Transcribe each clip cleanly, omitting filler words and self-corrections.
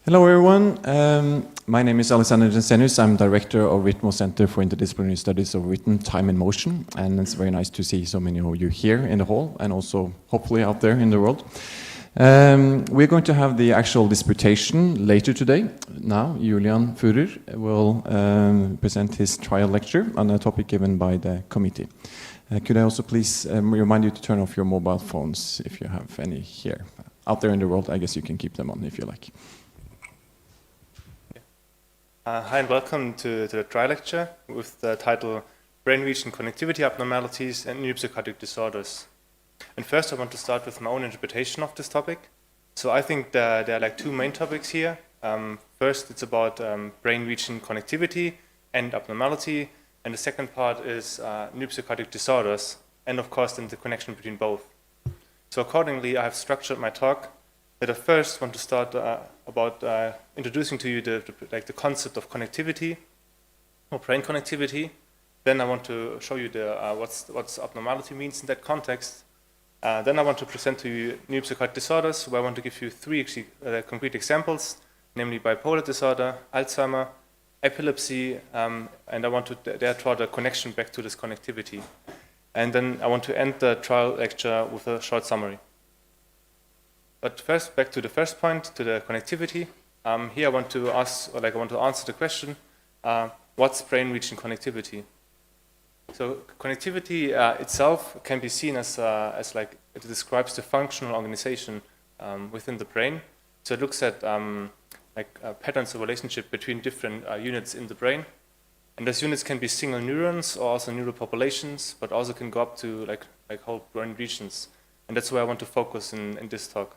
Hello everyone, my name is Alexander Jensenius. I'm Director of Ritmo Center for Interdisciplinary Studies of Written Time and Motion, and it's very nice to see so many of you here in the hall and also hopefully out there in the world. We're going to have the actual disputation later today. Now Julian Fuhrer will present his trial lecture on a topic given by the committee. Could I also please remind you to turn off your mobile phones if you have any here. Out there in the world, I guess you can keep them on if you like. Hi and welcome to the trial lecture with the title Brain Region Connectivity Abnormalities and Neuropsychiatric Disorders. And first I want to start with my own interpretation of this topic. So I think there are like two main topics here. First it's about brain region connectivity and abnormality, and the second part is neuropsychiatric disorders, and of course then the connection between both. So accordingly I have structured my talk that I first want to start about introducing to you the concept of connectivity or brain connectivity. Then I want to show you what's abnormality means in that context. Then I want to present to you neuropsychiatric disorders, where I want to give you three concrete examples, namely bipolar disorder, Alzheimer, epilepsy, and I want to there draw the connection back to this connectivity. And then I want to end the trial lecture with a short summary. But first, back to the first point, to the connectivity. Here I want to answer the question, what's brain region connectivity? So connectivity itself can be seen as like it describes the functional organization within the brain. So it looks at patterns of relationship between different units in the brain. And those units can be single neurons or also neural populations, but also can go up to like whole brain regions. And that's where I want to focus in this talk.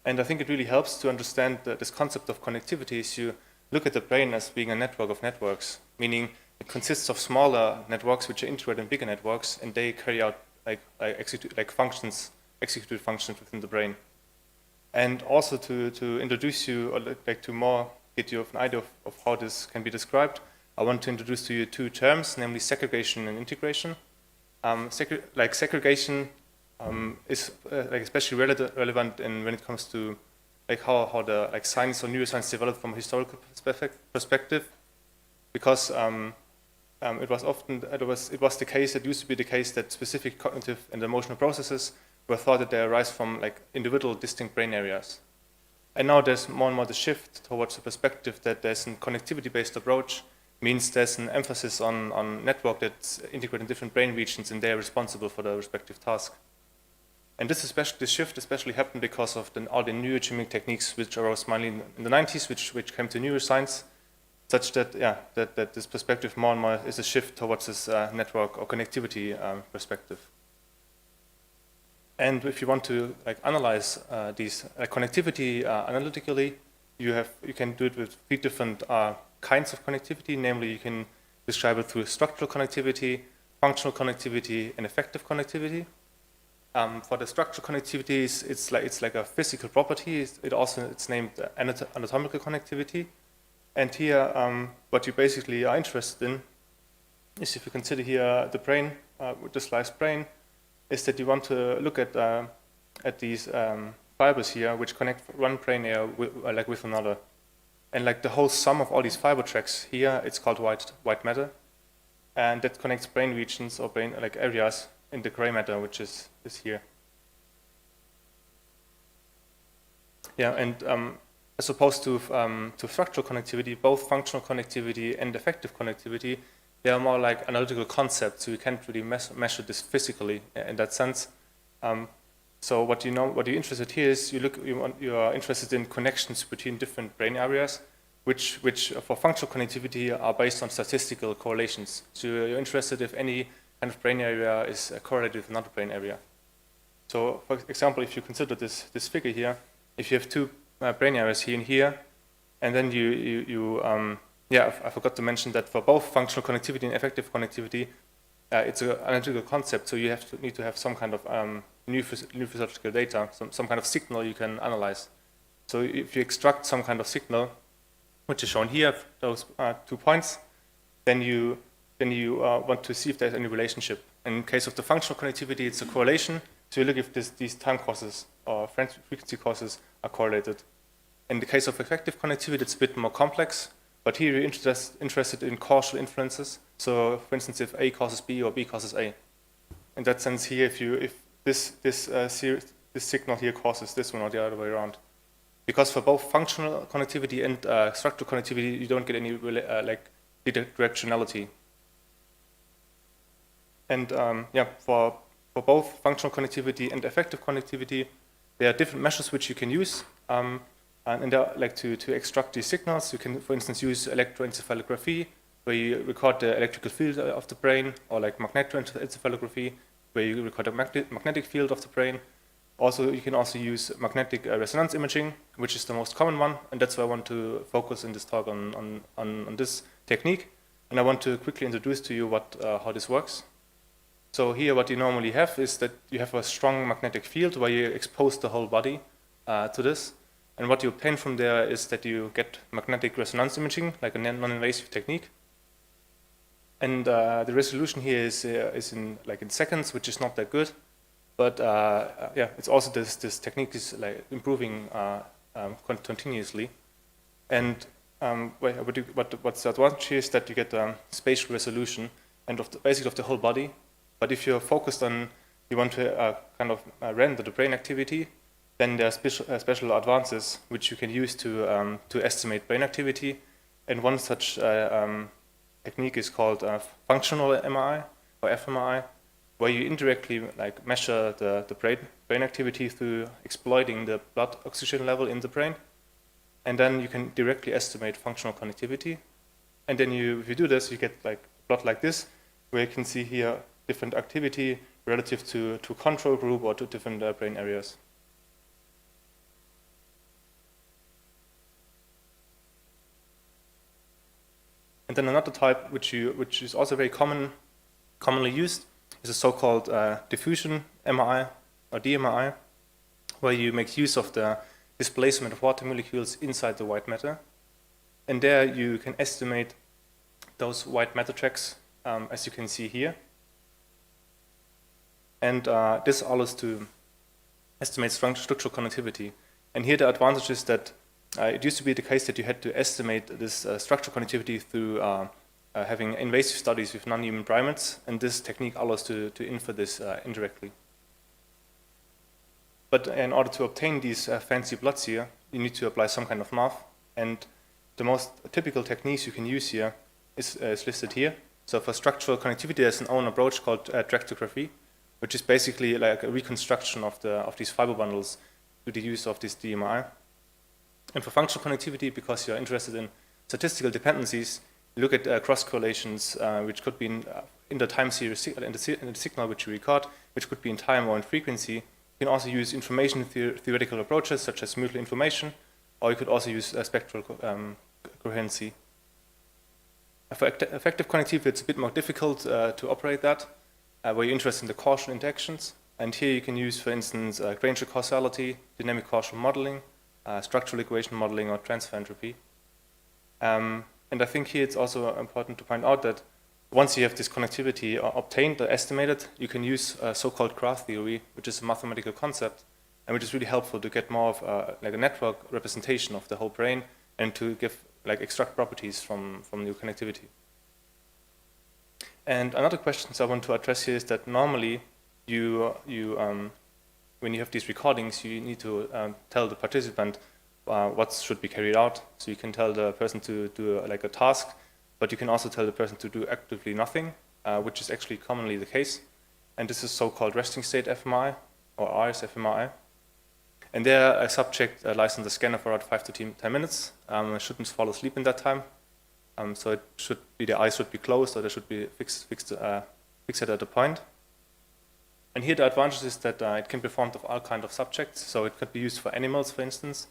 And I think it really helps to understand this concept of connectivity is you look at the brain as being a network of networks, meaning it consists of smaller networks which are integrated in bigger networks, and they carry out executive functions within the brain. And also to introduce you, or like to more get you an idea of how this can be described, I want to introduce to you two terms, namely segregation and integration. Segregation is especially relevant when it comes to how the science or neuroscience developed from a historical perspective, because it was the case. It used to be the case that specific cognitive and emotional processes were thought that they arise from individual distinct brain areas, and now there's more and more the shift towards the perspective that there's a connectivity-based approach. Means there's an emphasis on network that's integrated in different brain regions, and they're responsible for the respective task. And this shift especially happened because of all the neurogenomic techniques which arose mainly in the 90s, which came to neuroscience, such that that this perspective more and more is a shift towards this network or connectivity perspective. And if you want to analyze these connectivity analytically, you can do it with three different kinds of connectivity. Namely, you can describe it through structural connectivity, functional connectivity, and effective connectivity. For the structural connectivity, it's like a physical property. It's named anatomical connectivity. And here, what you basically are interested in is, if you consider here the brain, with the sliced brain, is that you want to look at these fibers here, which connect one brain area with another. And the whole sum of all these fiber tracks here, it's called white matter, and that connects brain regions or brain areas in the gray matter, which is here. Yeah, and as opposed to structural connectivity, both functional connectivity and effective connectivity, they are more like analytical concepts. So you can't really measure this physically in that sense. So what you're interested here is you are interested in connections between different brain areas, which for functional connectivity are based on statistical correlations. So you're interested if any kind of brain area is correlated with another brain area. So, for example, if you consider this figure here, if you have two brain areas here and here, and then I forgot to mention that for both functional connectivity and effective connectivity, it's an analytical concept. So you need to have some kind of new physiological data, some kind of signal you can analyze. So if you extract some kind of signal, which is shown here, those 2 points, then you want to see if there's any relationship. In case of the functional connectivity, it's a correlation. So you look if these time courses or frequency courses are correlated. In the case of effective connectivity, it's a bit more complex, but here you're interested in causal influences. So, for instance, if A causes B or B causes A. In that sense, here, if this signal here causes this one or the other way around, because for both functional connectivity and structural connectivity, you don't get any like directionality. And yeah, for both functional connectivity and effective connectivity, there are different measures which you can use. And like to extract these signals, you can, for instance, use electroencephalography, where you record the electrical field of the brain, or like magnetoencephalography, where you record the magnetic field of the brain. Also, you can also use magnetic resonance imaging, which is the most common one, and that's why I want to focus in this talk on this technique. And I want to quickly introduce to you how this works. So here, what you normally have is that you have a strong magnetic field where you expose the whole body to this. And what you obtain from there is that you get magnetic resonance imaging, like a non-invasive technique. And the resolution here is in seconds, which is not that good. But yeah, it's also this technique is like improving continuously. And what's the advantage here is that you get spatial resolution and basically of the whole body. But if you're focused on, you want to kind of render the brain activity, then there are special advances which you can use to estimate brain activity. And one such technique is called functional MRI or fMRI, where you indirectly like measure the brain activity through exploiting the blood oxygen level in the brain, and then you can directly estimate functional connectivity. And then if you do this, you get like a plot like this, where you can see here different activity relative to control group or to different brain areas. And then another type, which is also very commonly used, is a so-called diffusion MRI or DMRI, where you make use of the displacement of water molecules inside the white matter. And there you can estimate those white matter tracks, as you can see here. And this allows to estimate structural connectivity. And here the advantage is that it used to be the case that you had to estimate this structural connectivity through having invasive studies with non-human primates, and this technique allows to infer this indirectly. But in order to obtain these fancy plots here, you need to apply some kind of math, and the most typical techniques you can use here is listed here. So for structural connectivity, there's an own approach called tractography, which is basically like a reconstruction of these fiber bundles through the use of this DMRI. And for functional connectivity, because you're interested in statistical dependencies, you look at cross correlations, which could be in the time series, in the signal which you record, which could be in time or in frequency. You can also use information theoretical approaches, such as mutual information, or you could also use spectral coherency. For effective connectivity, it's a bit more difficult to operate that, where you're interested in the causal interactions. And here you can use, for instance, Granger causality, dynamic causal modeling, structural equation modeling, or transfer entropy. And I think here it's also important to point out that once you have this connectivity obtained or estimated, you can use so-called graph theory, which is a mathematical concept, and which is really helpful to get more of like a network representation of the whole brain and to extract properties from your connectivity. And another question I want to address here is that normally when you have these recordings, you need to tell the participant what should be carried out. So you can tell the person to do like a task, but you can also tell the person to do actively nothing, which is actually commonly the case. And this is so-called resting state fMRI, or RS fMRI. And there, a subject lies on the scanner for around 5 to 10 minutes. Shouldn't fall asleep in that time. So the eyes should be closed, or they should be fixed at a point. And here the advantage is that it can be performed of all kinds of subjects. So it could be used for animals, for instance,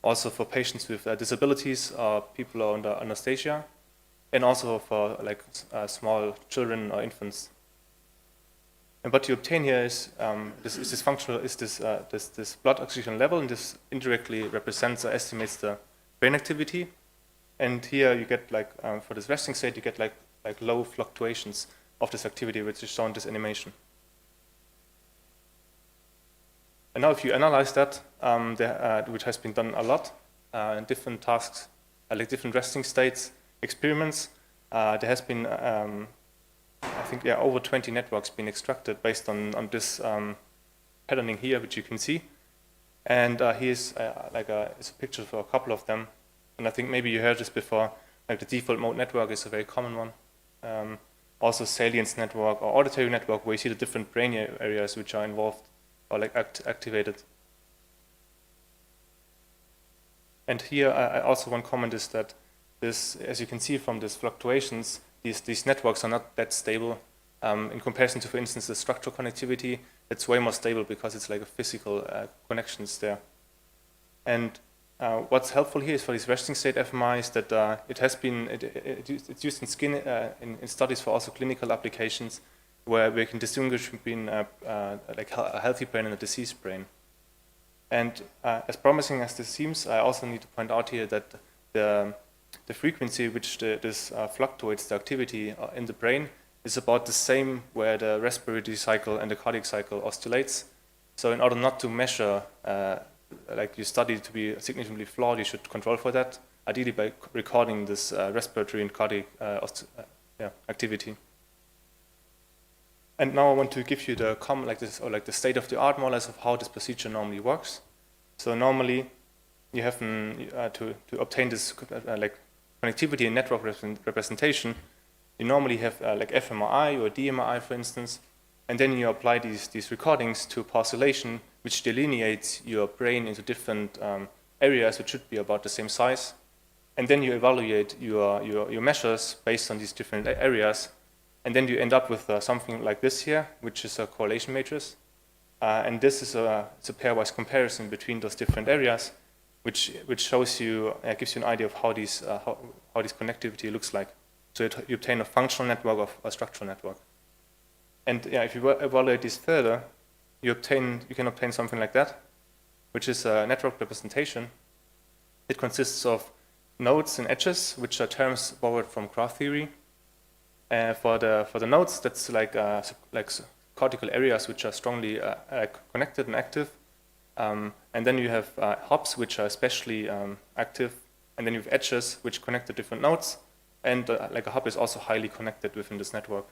also for patients with disabilities or people who are under anesthesia, and also for small children or infants. And what you obtain here is this blood oxygen level, and this indirectly represents or estimates the brain activity. And here you get for this resting state, you get like low fluctuations of this activity, which is shown in this animation. And now if you analyze that, which has been done a lot, in different tasks, like different resting states experiments. There has been, I think, over 20 networks being extracted based on this patterning here, which you can see. And here's it's a picture for a couple of them. And I think maybe you heard this before, like the default mode network is a very common one. Also salience network or auditory network, where you see the different brain areas which are involved or like activated. And here I also one comment is that this, as you can see from these fluctuations, these networks are not that stable in comparison to, for instance, the structural connectivity. It's way more stable because it's like a physical connections there. And what's helpful here is for these resting state fMRIs that it has been it's used in skin in studies for also clinical applications where we can distinguish between like a healthy brain and a diseased brain. And as promising as this seems, I also need to point out here that the frequency which this fluctuates the activity in the brain is about the same where the respiratory cycle and the cardiac cycle oscillates. So in order not to measure like your study to be significantly flawed, you should control for that, ideally by recording this respiratory and cardiac activity. And now I want to give you the the state of the art more or less of how this procedure normally works. So normally you have to obtain this like connectivity and network representation. You normally have like fMRI or DMRI, for instance, and then you apply these recordings to a parcellation which delineates your brain into different areas which should be about the same size. And then you evaluate your measures based on these different areas. And then you end up with something like this here, which is a correlation matrix. And this is it's a pairwise comparison between those different areas, which shows you, gives you an idea of how this connectivity looks like. So you obtain a functional network of a structural network. And if you evaluate this further, you can obtain something like that, which is a network representation. It consists of nodes and edges, which are terms borrowed from graph theory. For the nodes, that's like cortical areas which are strongly connected and active. And then you have hubs, which are especially active. And then you have edges, which connect the different nodes. And like a hub is also highly connected within this network.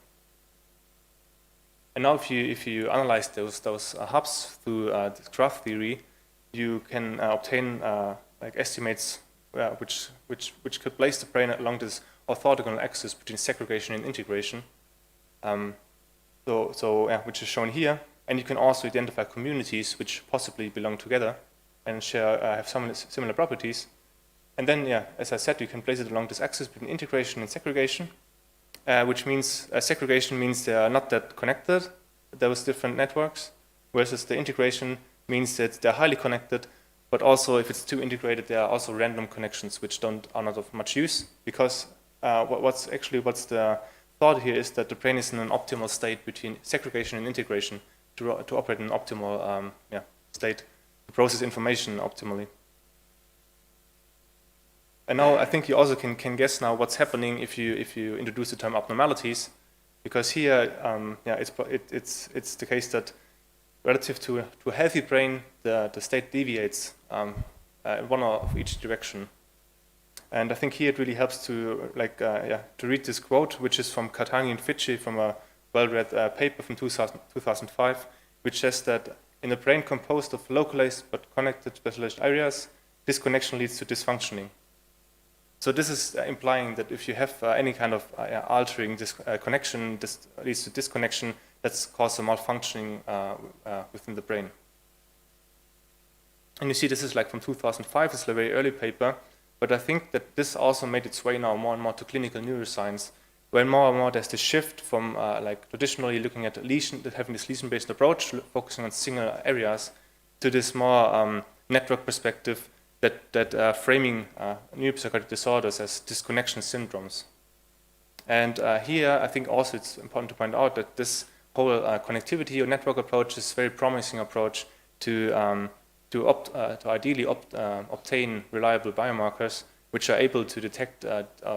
And now if you analyze those hubs through this graph theory, you can obtain like estimates which could place the brain along this orthogonal axis between segregation and integration. Which is shown here. And you can also identify communities which possibly belong together and have some similar properties. And then, as I said, you can place it along this axis between integration and segregation, which means segregation means they are not that connected, those different networks, versus the integration means that they're highly connected, but also if it's too integrated, there are also random connections which are not of much use, because what's the thought here is that the brain is in an optimal state between segregation and integration to operate in an optimal state, to process information optimally. And now I think you also can guess now what's happening if you introduce the term abnormalities, because here it's the case that relative to a healthy brain the state deviates in one of each direction. And I think here it really helps to read this quote, which is from Catani and Ficci from a well-read paper from 2005, which says that in a brain composed of localized but connected specialized areas, disconnection leads to dysfunctioning. So this is implying that if you have any kind of altering this connection, this leads to disconnection, that's causes a malfunctioning within the brain. And you see this is like from 2005, it's a very early paper, but I think that this also made its way now more and more to clinical neuroscience, where more and more there's this shift from traditionally looking at having this lesion-based approach, focusing on single areas, to this more network perspective that framing neuropsychiatric disorders as disconnection syndromes. And here I think also it's important to point out that this whole connectivity or network approach is a very promising approach to ideally obtain reliable biomarkers which are able to detect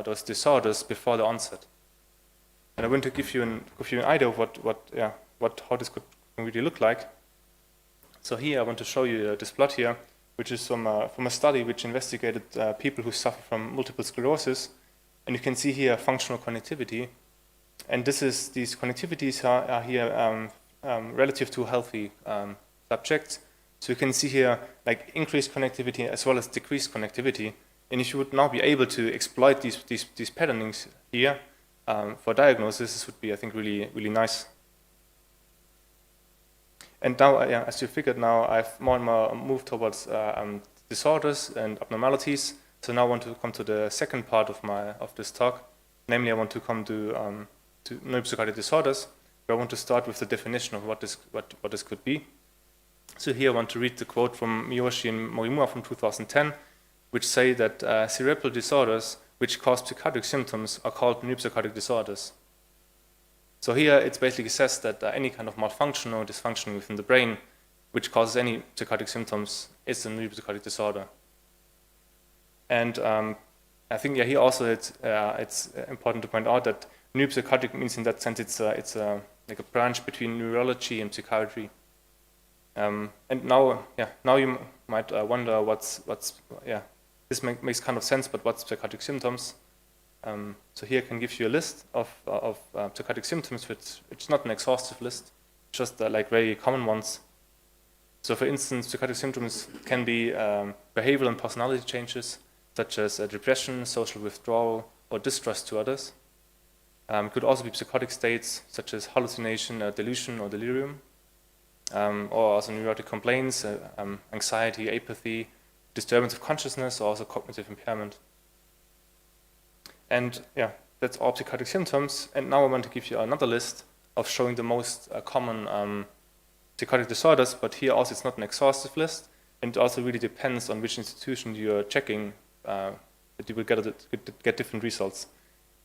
those disorders before the onset. And I want to give you an idea of how this could really look like. So here I want to show you this plot here, which is from a study which investigated people who suffer from multiple sclerosis. And you can see here functional connectivity. And these connectivities are here relative to healthy subjects. So you can see here like increased connectivity as well as decreased connectivity. And if you would now be able to exploit these patternings here for diagnosis, this would be, I think, really, really nice. And now, as you figured now, I've more and more moved towards disorders and abnormalities. So now I want to come to the second part of this talk. Namely, I want to come to neuropsychiatric disorders. Where I want to start with the definition of what this could be. So here I want to read the quote from Miyoshi and Morimura from 2010, which say that cerebral disorders which cause psychotic symptoms are called neuropsychotic disorders. So here it's basically says that any kind of malfunction or dysfunction within the brain which causes any psychotic symptoms is a neuropsychotic disorder. And I think here also it's important to point out that neuropsychotic means in that sense it's like a branch between neurology and psychiatry. And now you might wonder this makes kind of sense, but what's psychotic symptoms? So here I can give you a list of psychotic symptoms, which it's not an exhaustive list, just like very common ones. So for instance, psychotic symptoms can be behavioral and personality changes, such as depression, social withdrawal, or distrust to others. It could also be psychotic states, such as hallucination, delusion, or delirium, or also neurotic complaints, anxiety, apathy, disturbance of consciousness, or also cognitive impairment. And that's all psychotic symptoms. And now I want to give you another list of showing the most common psychotic disorders, but here also it's not an exhaustive list, and it also really depends on which institution you're checking that you will get different results.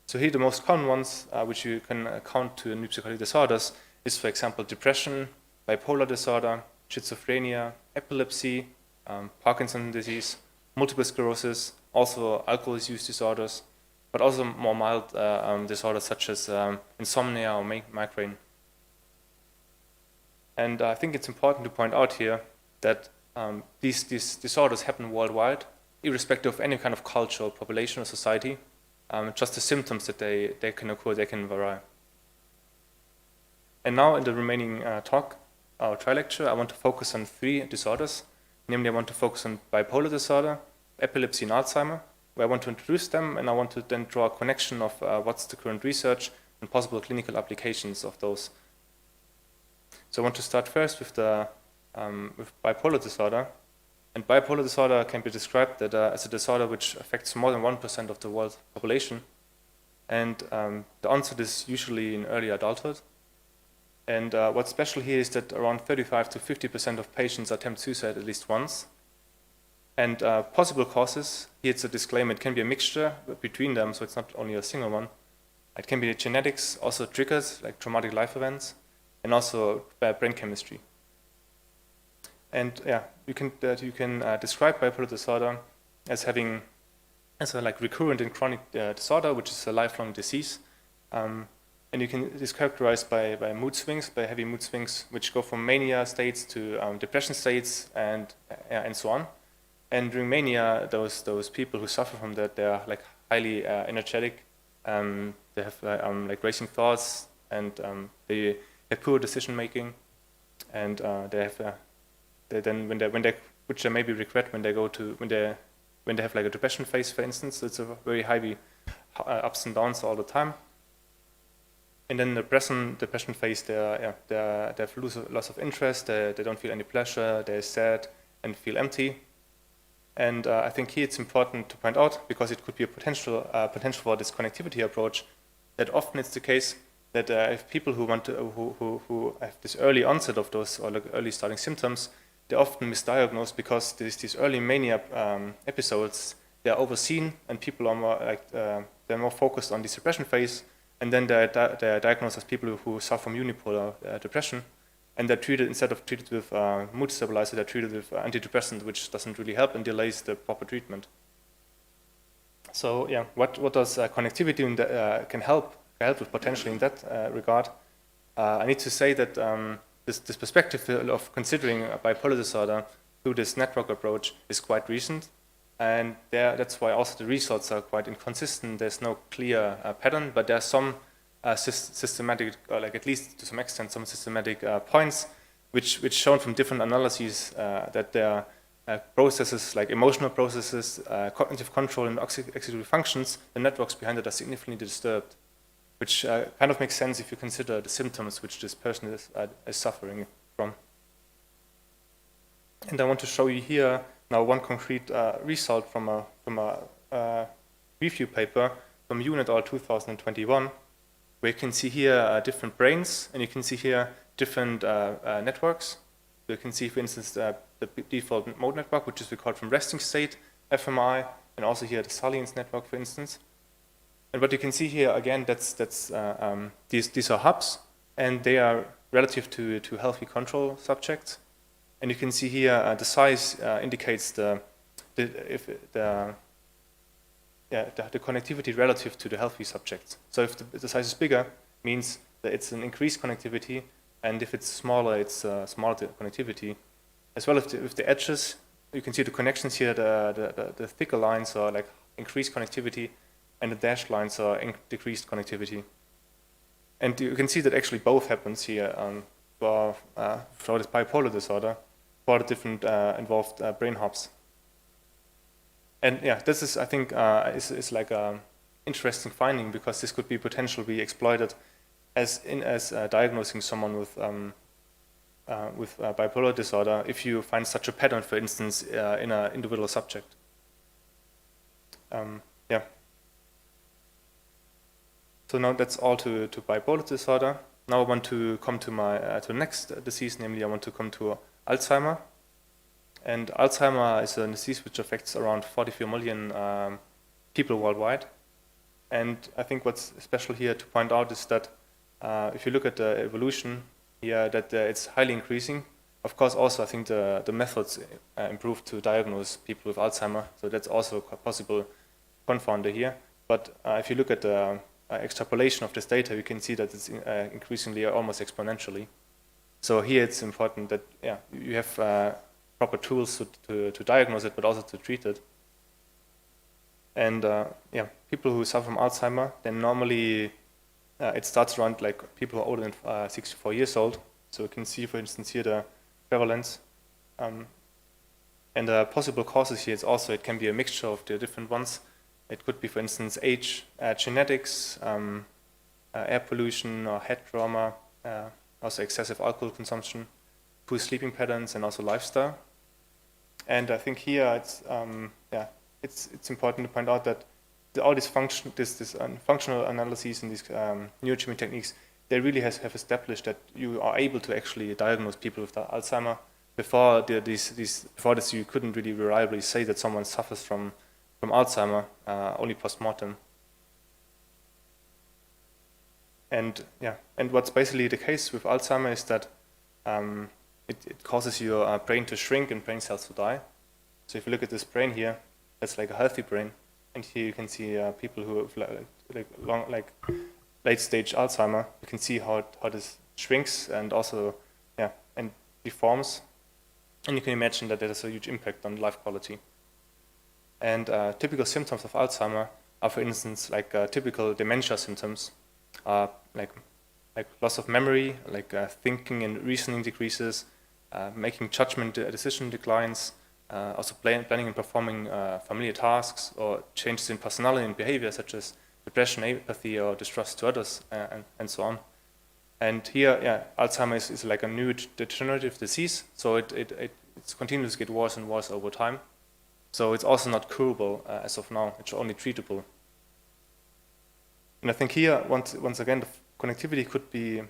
So here the most common ones, which you can count to neuropsychotic disorders, is for example depression, bipolar disorder, schizophrenia, epilepsy, Parkinson's disease, multiple sclerosis, also alcohol use disorders, but also more mild disorders such as insomnia or migraine. And I think it's important to point out here that these disorders happen worldwide, irrespective of any kind of culture or population or society. Just the symptoms that they can occur, they can vary. And now in the remaining talk, our tri-lecture, I want to focus on 3 disorders. Namely, I want to focus on bipolar disorder, epilepsy, and Alzheimer, where I want to introduce them, and I want to then draw a connection of what's the current research and possible clinical applications of those. So I want to start first with with bipolar disorder. And bipolar disorder can be described as a disorder which affects more than 1% of the world population. And the onset is usually in early adulthood. And what's special here is that around 35 to 50% of patients attempt suicide at least once. And possible causes, here it's a disclaimer, it can be a mixture between them, so it's not only a single one. It can be genetics, also triggers like traumatic life events, and also brain chemistry. And you can describe bipolar disorder as having a recurrent and chronic disorder, which is a lifelong disease. And you can it is characterized by mood swings, by heavy mood swings, which go from mania states to depression states and so on. And during mania, those people who suffer from that, they are like highly energetic. They have like racing thoughts, and they have poor decision making, and they have which they maybe regret when they have like a depression phase, for instance. It's a very heavy ups and downs all the time. And then the depression phase, they have loss of interest. They don't feel any pleasure. They're sad and feel empty. And I think here it's important to point out, because it could be a potential for this connectivity approach, that often it's the case that if people who have this early onset of those or like early starting symptoms, they're often misdiagnosed because these early mania episodes, they're overseen, and people are more they're more focused on the suppression phase, and then they're diagnosed as people who suffer from unipolar depression, and they're treated, instead of treated with mood stabilizer, they're treated with antidepressant, which doesn't really help and delays the proper treatment. So what does connectivity can help with potentially in that regard? I need to say that this perspective of considering a bipolar disorder through this network approach is quite recent. And that's why also the results are quite inconsistent. There's no clear pattern, but there are some systematic, or like at least to some extent, some systematic points which shown from different analyses that there are processes like emotional processes, cognitive control, and executive functions, the networks behind it are significantly disturbed, which kind of makes sense if you consider the symptoms which this person is suffering from. And I want to show you here now one concrete result from a review paper from Yoon et al. 2021, where you can see here different brains, and you can see here different networks. So you can see, for instance, the default mode network, which is recalled from resting state, fMRI, and also here the salience network, for instance. And what you can see here, again, these are hubs, and they are relative to healthy control subjects. And you can see here the size indicates the connectivity relative to the healthy subjects. So if the size is bigger, means that it's an increased connectivity, and if it's smaller, it's smaller connectivity. As well as with the edges, you can see the connections here. The thicker lines are like increased connectivity, and the dashed lines are decreased connectivity. And you can see that actually both happens here for this bipolar disorder, for the different involved brain hubs. And yeah, this is, I think, is like an interesting finding, because this could be potentially be exploited as diagnosing someone with bipolar disorder if you find such a pattern, for instance, in an individual subject. Yeah. So now that's all to bipolar disorder. Now I want to come to to the next disease, namely I want to come to Alzheimer. And Alzheimer is a disease which affects around 44 million people worldwide. And I think what's special here to point out is that if you look at the evolution here, that it's highly increasing. Of course, also I think the methods improved to diagnose people with Alzheimer, so that's also a possible confounder here. But if you look at the extrapolation of this data, you can see that it's increasingly almost exponentially. So here it's important that you have proper tools to diagnose it, but also to treat it. And people who suffer from Alzheimer, then normally it starts around like people who are older than 64 years old. So you can see, for instance, here the prevalence. And the possible causes here is also, it can be a mixture of the different ones. It could be, for instance, age, genetics, air pollution or head trauma, also excessive alcohol consumption, poor sleeping patterns, and also lifestyle. And I think here it's important to point out that all these functional analyses and these neuroimaging techniques, they really have established that you are able to actually diagnose people with Alzheimer. Before this, you couldn't really reliably say that someone suffers from Alzheimer, only post-mortem. And what's basically the case with Alzheimer is that it causes your brain to shrink and brain cells to die. So if you look at this brain here, that's like a healthy brain, and here you can see people who have late-stage Alzheimer. You can see how this shrinks and also and deforms, and you can imagine that there's a huge impact on life quality. And typical symptoms of Alzheimer are, for instance, like typical dementia symptoms, like loss of memory, like thinking and reasoning decreases, making judgment decision declines, also planning and performing familiar tasks, or changes in personality and behavior such as depression, apathy, or distrust to others, and so on. And here, Alzheimer is like a neurodegenerative disease, so it continues to get worse and worse over time. So it's also not curable as of now; it's only treatable. And I think here, once again, the connectivity could be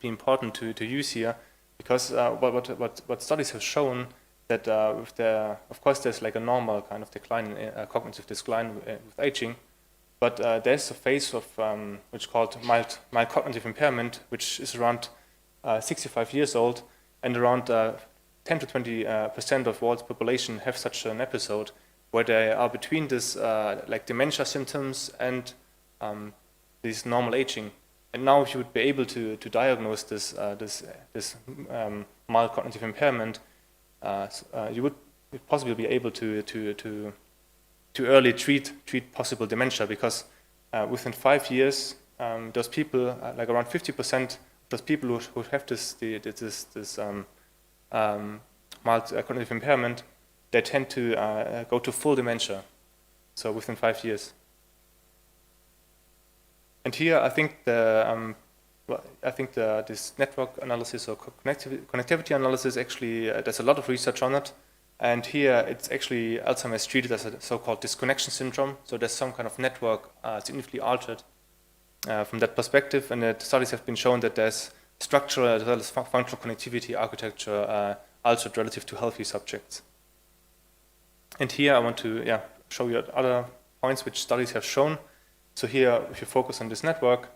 important to use here, because what studies have shown that of course there's like a normal kind of decline, cognitive decline with aging, but there's a phase of which is called mild cognitive impairment, which is around 65 years old, and around 10 to 20% of world's population have such an episode where they are between this like dementia symptoms and this normal aging. And now, if you would be able to diagnose this mild cognitive impairment, you would possibly be able to early treat possible dementia, because within 5 years, those people, like around 50% of those people who have this mild cognitive impairment, they tend to go to full dementia, so within 5 years. And here, I think this network analysis or connectivity analysis, actually, there's a lot of research on it. And here, it's actually Alzheimer's treated as a so-called disconnection syndrome. So there's some kind of network significantly altered from that perspective. And the studies have been shown that there's structural as well as functional connectivity architecture altered relative to healthy subjects. And here, I want to show you other points which studies have shown. So here, if you focus on this network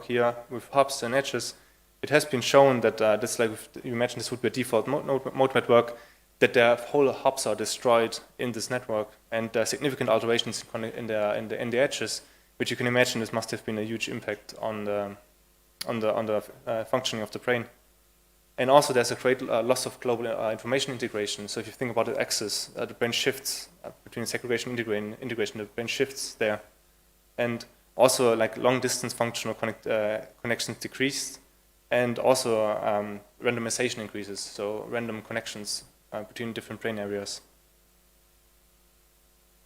here with hubs and edges, it has been shown that this, like you imagine, this would be a default mode network, that the whole hubs are destroyed in this network, and there are significant alterations in the edges, which you can imagine this must have been a huge impact on the functioning of the brain. And also, there's a great loss of global information integration. So if you think about the axis, the brain shifts between segregation and integration. The brain shifts there, and also like long-distance functional connections decreased. And also randomization increases, so random connections between different brain areas.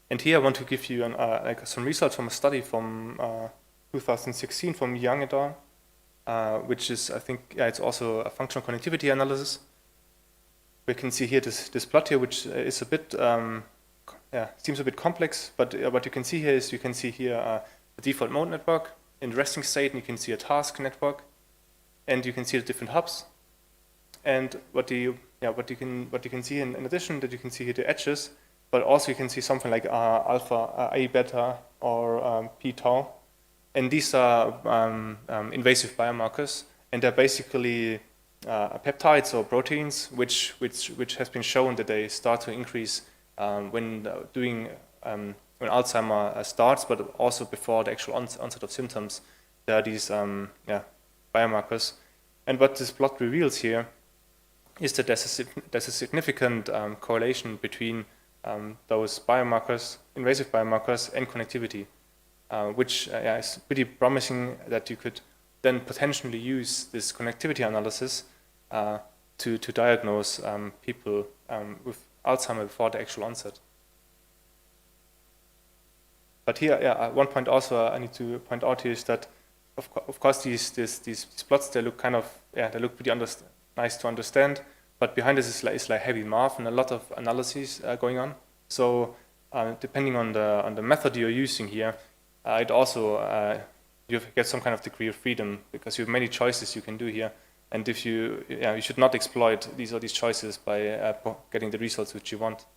And here I want to give you some results from a study from 2016 from Young et al., which is, I think, it's also a functional connectivity analysis. We can see here this plot here, which is a bit, seems a bit complex, but what you can see here is a default mode network in the resting state, and you can see a task network. And you can see the different hubs, and what you can see in addition, that you can see here the edges, but also you can see something like alpha, A beta, or p tau, and these are invasive biomarkers, and they're basically peptides or proteins which has been shown that they start to increase when Alzheimer starts, but also before the actual onset of symptoms. There are these biomarkers, and what this plot reveals here is that there's a significant correlation between those biomarkers, invasive biomarkers, and connectivity, which is pretty promising that you could then potentially use this connectivity analysis to diagnose people with Alzheimer before the actual onset. But here, one point also I need to point out here is that of course, these plots, they look kind of, they look pretty nice to understand, but behind this is like heavy math and a lot of analyses going on. So depending on the method you're using here, it also, you get some kind of degree of freedom, because you have many choices you can do here. And if you should not exploit these choices by getting the results which you want.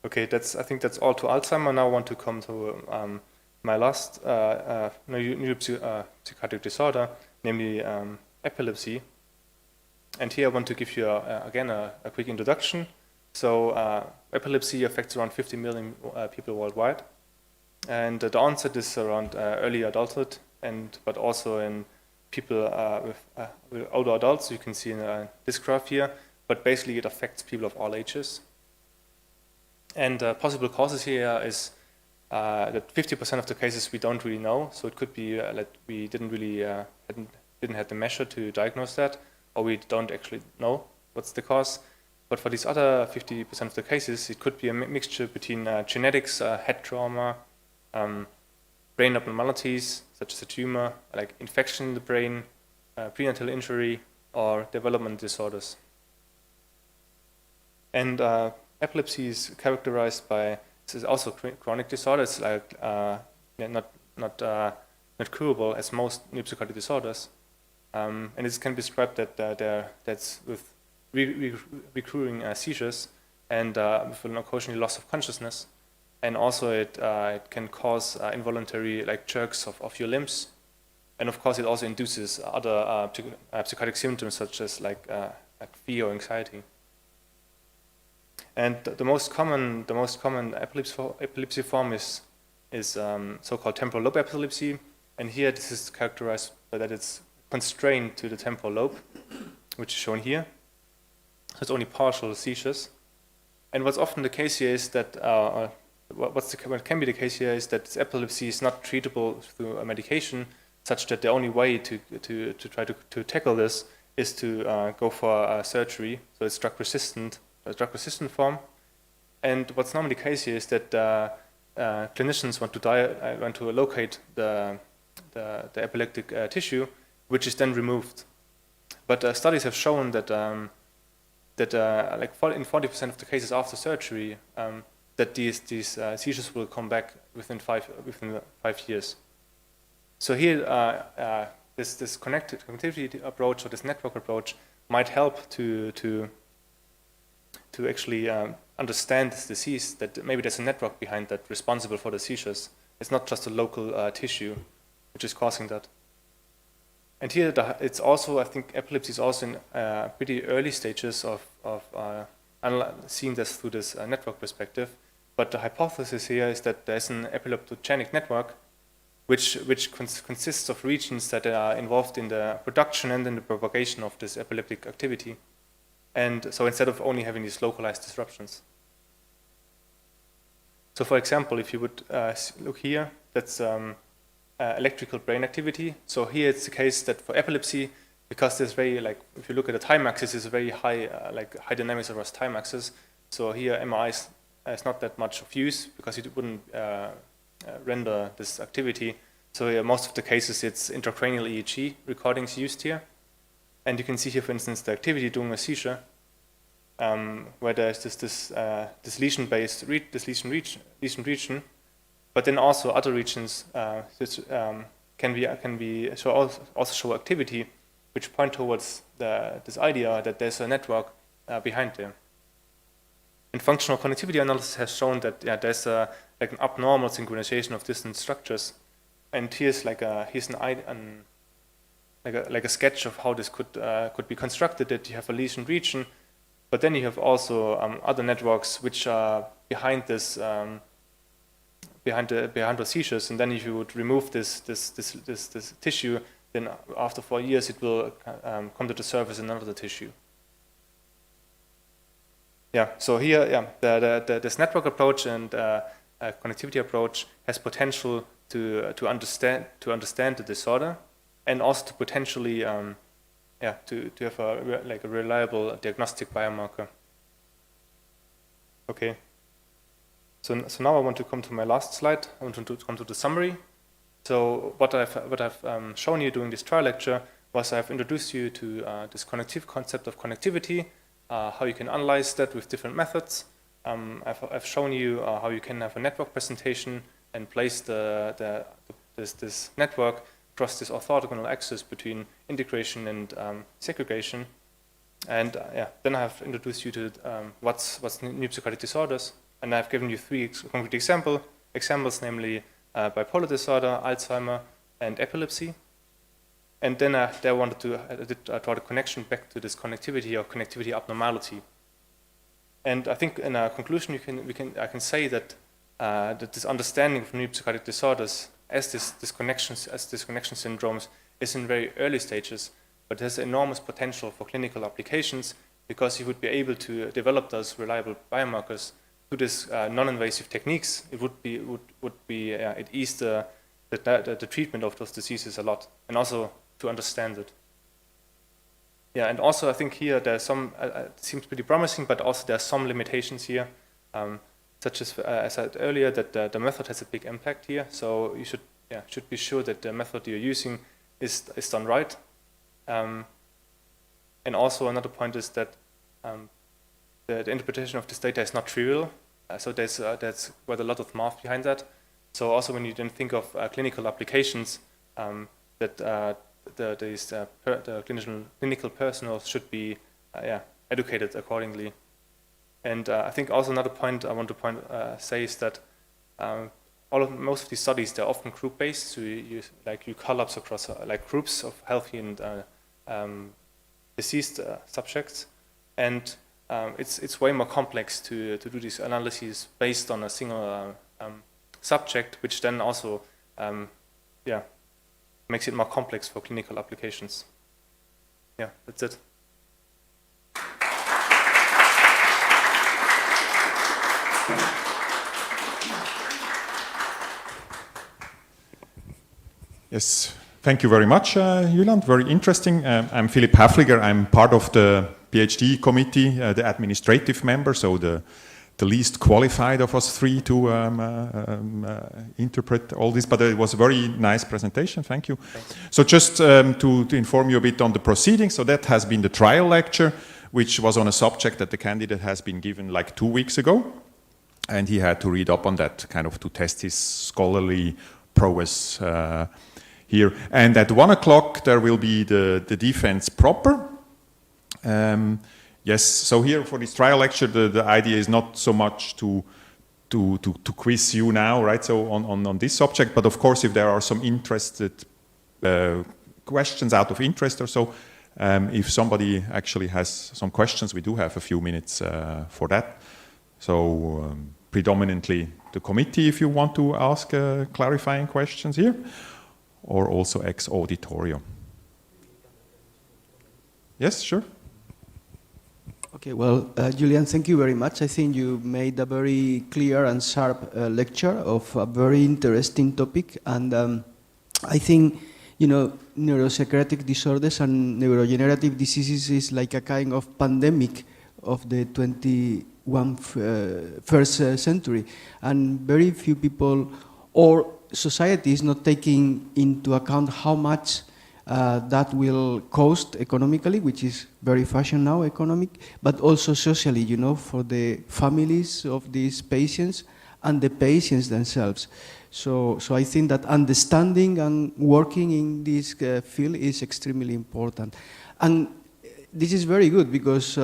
Okay, I think that's all to Alzheimer. Now I want to come to my last neuropsychiatric disorder, namely epilepsy. And here I want to give you, again, a quick introduction. So epilepsy affects around 50 million people worldwide. And the onset is around early adulthood, but also in people with older adults. You can see in this graph here, but basically it affects people of all ages. And possible causes here is that 50% of the cases we don't really know, so it could be that we didn't have the measure to diagnose that, or we don't actually know what's the cause. But for these other 50% of the cases, it could be a mixture between genetics, head trauma, brain abnormalities such as a tumor, like infection in the brain, prenatal injury, or development disorders. And epilepsy is characterized by, this is also chronic disorder. It's like not curable as most neuropsychiatric disorders, and it can be described that's with recurring seizures and with an occasional loss of consciousness, and also it can cause involuntary jerks of your limbs, and of course it also induces other psychotic symptoms such as like fear or anxiety. And the most common epilepsy form is so-called temporal lobe epilepsy, and here this is characterized by that it's constrained to the temporal lobe, which is shown here. So it's only partial seizures. And what's often the case here is that, what can be the case here is that this epilepsy is not treatable through a medication, such that the only way to try to tackle this is to go for surgery. So it's drug resistant form. And what's normally the case here is that clinicians want to locate the epileptic tissue, which is then removed. But studies have shown that in 40% of the cases after surgery, that these seizures will come back within 5 years. So here, this connectivity approach or this network approach might help to actually understand this disease, that maybe there's a network behind that responsible for the seizures. It's not just a local tissue which is causing that. And here, it's also, I think, epilepsy is also in pretty early stages of seeing this through this network perspective. But the hypothesis here is that there's an epileptogenic network which consists of regions that are involved in the production and in the propagation of this epileptic activity. And so instead of only having these localized disruptions. So for example, if you would look here, that's electrical brain activity. So here it's the case that for epilepsy, because there's very, if you look at the time axis, it's a very high, high dynamics across time axis. So here MRI is not that much of use because it wouldn't render this activity. So here, most of the cases, it's intracranial EEG recordings used here. And you can see here, for instance, the activity during a seizure, where there's this lesion-based, lesion region, but then also other regions which can also show activity, which point towards this idea that there's a network behind there. And functional connectivity analysis has shown that there's an abnormal synchronization of distant structures. And here's a sketch of how this could be constructed. That you have a lesion region, but then you have also other networks which are behind this behind the seizures. And then if you would remove this tissue, then after 4 years it will come to the surface in another tissue. Yeah. So here, this network approach and connectivity approach has potential to understand the disorder, and also to potentially to have a reliable diagnostic biomarker. Okay. So now I want to come to my last slide. I want to come to the summary. So what I've shown you during this trial lecture was I've introduced you to this concept of connectivity, how you can analyze that with different methods. I've shown you how you can have a network presentation and place this network across this orthogonal axis between integration and segregation. And then I have introduced you to what's neuropsychiatric disorders, and I've given you 3 concrete examples, namely bipolar disorder, Alzheimer, and epilepsy. And then I wanted to draw the connection back to this connectivity or connectivity abnormality. And I think in a conclusion, I can say that this understanding of neuropsychiatric disorders as this connection syndromes is in very early stages, but has enormous potential for clinical applications because you would be able to develop those reliable biomarkers through this non-invasive techniques. It would ease the treatment of those diseases a lot, and also to understand it. Yeah, and also I think here there's some, it seems pretty promising, but also there are some limitations here, such as I said earlier, that the method has a big impact here. So you should be sure that the method you're using is done right. And also another point is that the interpretation of this data is not trivial. So there's quite a lot of math behind that. So also when you then think of clinical applications, that the clinical personnel should be educated accordingly. And I think also another point I want to say is that most of these studies, they're often group-based. So you collapse across groups of healthy and deceased subjects, and it's way more complex to do these analyses based on a single subject, which then also makes it more complex for clinical applications. Yeah, that's it. Yes, thank you very much, Julian. Very interesting. I'm Philipp Häfliger. I'm part of the PhD committee, the administrative member, so the least qualified of us three to interpret all this. But it was a very nice presentation. Thank you. Thanks. So just to inform you a bit on the proceedings. So that has been the trial lecture, which was on a subject that the candidate has been given like 2 weeks ago. And he had to read up on that kind of to test his scholarly prowess here. And at 1 o'clock, there will be the defense proper. Yes, so here for this trial lecture, the idea is not so much to quiz you now, right? So on this subject, but of course, if there are some interested questions out of interest or so, if somebody actually has some questions, we do have a few minutes for that. So predominantly the committee, if you want to ask clarifying questions here, or also ex auditorio. Yes, sure. Okay, well, Julian, thank you very much. I think you made a very clear and sharp lecture of a very interesting topic. And I think, neuropsychiatric disorders and neurodegenerative diseases is like a kind of pandemic of the 21st century. And very few people or society is not taking into account how much that will cost economically, which is very fashion now, economic, but also socially, for the families of these patients and the patients themselves. So I think that understanding and working in this field is extremely important. And this is very good because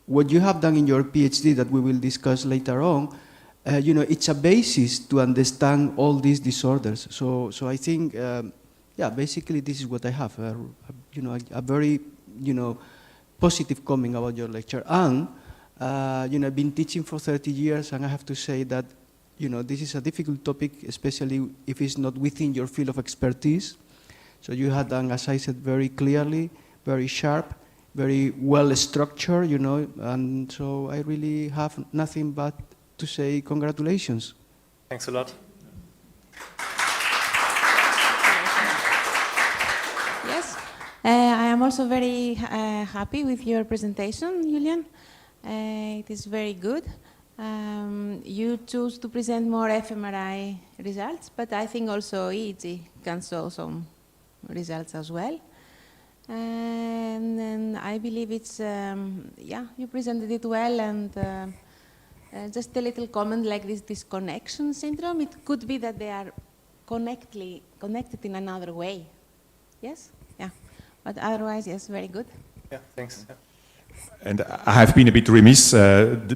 what you have done in your PhD that we will discuss later on, it's a basis to understand all these disorders. So I think, basically this is what I have, a very, positive comment about your lecture. And, I've been teaching for 30 years, and I have to say that, this is a difficult topic, especially if it's not within your field of expertise. So you had done, as I said, very clearly, very sharp, very well structured, and so I really have nothing but to say congratulations. Thanks a lot. Yes, I am also very happy with your presentation, Julian. It is very good. You choose to present more fMRI results, but I think also EEG can show some results as well. And I believe it's, you presented it well, and just a little comment like this disconnection syndrome. It could be that they are connected in another way. Yes? Yeah. But otherwise, yes, very good. Yeah, thanks. Yeah. And I have been a bit remiss.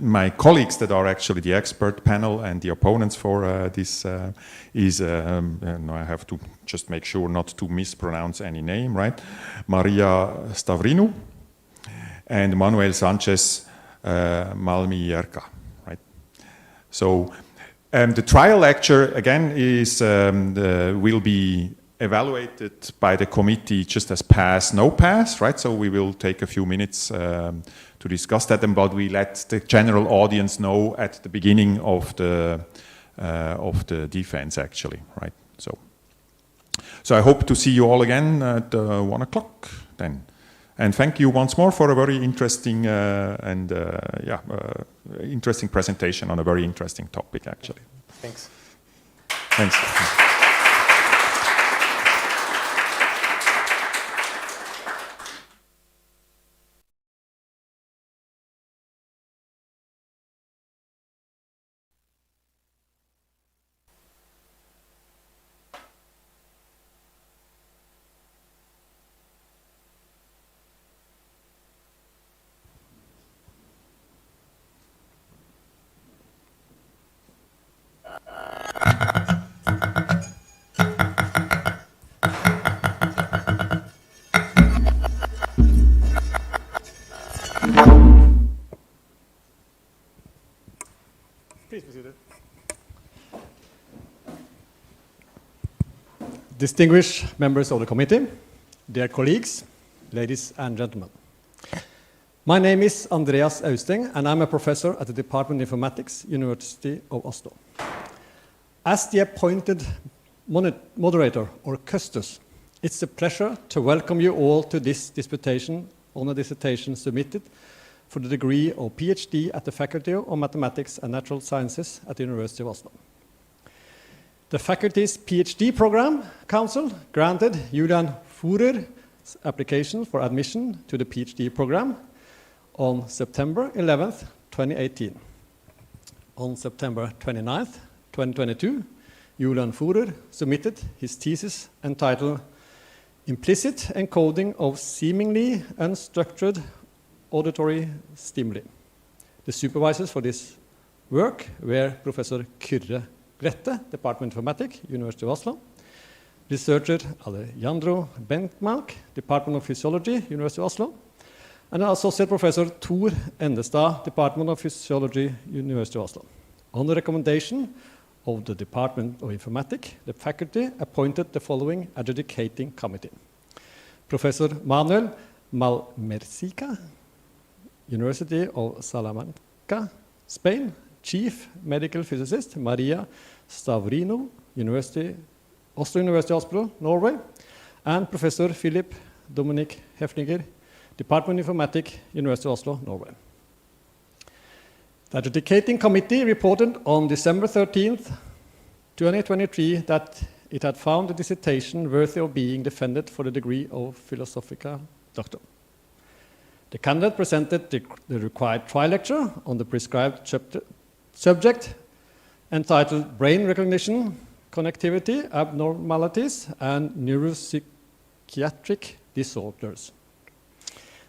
My colleagues that are actually the expert panel and the opponents for this I have to just make sure not to mispronounce any name, right? Maria Stavrinou and Manuel S. Malmierca, right? So the trial lecture again is will be evaluated by the committee just as pass, no pass, right? So we will take a few minutes to discuss that, but we let the general audience know at the beginning of the defense, actually, right? So I hope to see you all again at 1 o'clock then. And thank you once more for a very interesting interesting presentation on a very interesting topic, actually. Thanks. Thanks. Distinguished members of the committee, dear colleagues, ladies and gentlemen. My name is Andreas Austeng, and I'm a professor at the Department of Informatics, University of Oslo. As the appointed moderator, or custos, it's a pleasure to welcome you all to this disputation on a dissertation submitted for the degree of PhD at the Faculty of Mathematics and Natural Sciences at the University of Oslo. The faculty's PhD program council granted Julian Fuhrer's application for admission to the PhD program on September 11th, 2018. On September 29th, 2022, Julian Fuhrer submitted his thesis entitled Implicit Encoding of Seemingly Unstructured Auditory Stimuli. The supervisors for this work were Professor Kyrre Grette, Department of Informatics, University of Oslo, researcher Alejandro Bentmalk, Department of Physiology, University of Oslo, and Associate Professor Tor Endestad, Department of Physiology, University of Oslo. On the recommendation of the Department of Informatics, the faculty appointed the following adjudicating committee. Professor Manuel Malmierca, University of Salamanca, Spain, Chief Medical Physicist Maria Stavrinou, Oslo University Hospital, Norway, and Professor Philip Dominic Hefninger, Department of Informatics, University of Oslo, Norway. The adjudicating committee reported on December 13th, 2023 that it had found the dissertation worthy of being defended for the degree of philosophiae doctor. The candidate presented the required trial lecture on the prescribed subject entitled Brain Recognition, Connectivity, Abnormalities, and Neuropsychiatric Disorders.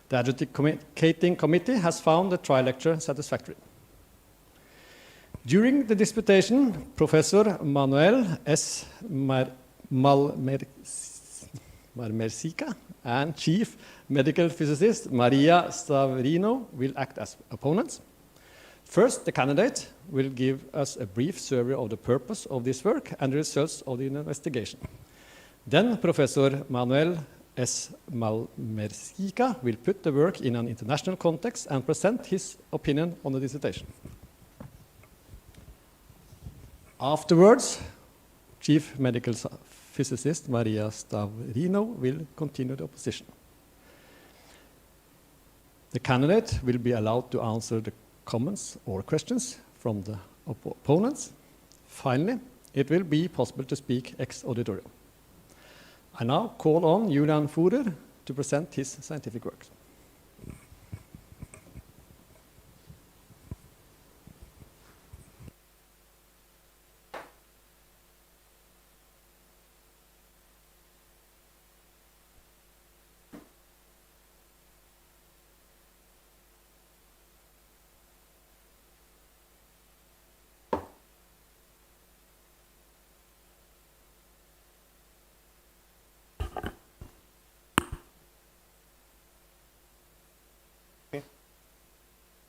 The adjudicating committee has found the trial lecture satisfactory. During the disputation, Professor Manuel S. Malmierca and Chief Medical Physicist Maria Stavrinou will act as opponents. First, the candidate will give us a brief survey of the purpose of this work and the results of the investigation. Then Professor Manuel S. Malmierca will put the work in an international context and present his opinion on the dissertation. Afterwards, Chief Medical Physicist Maria Stavrinou will continue the opposition. The candidate will be allowed to answer the comments or questions from the opponents. Finally, it will be possible to speak ex auditorio. I now call on Julian Fuhrer to present his scientific work.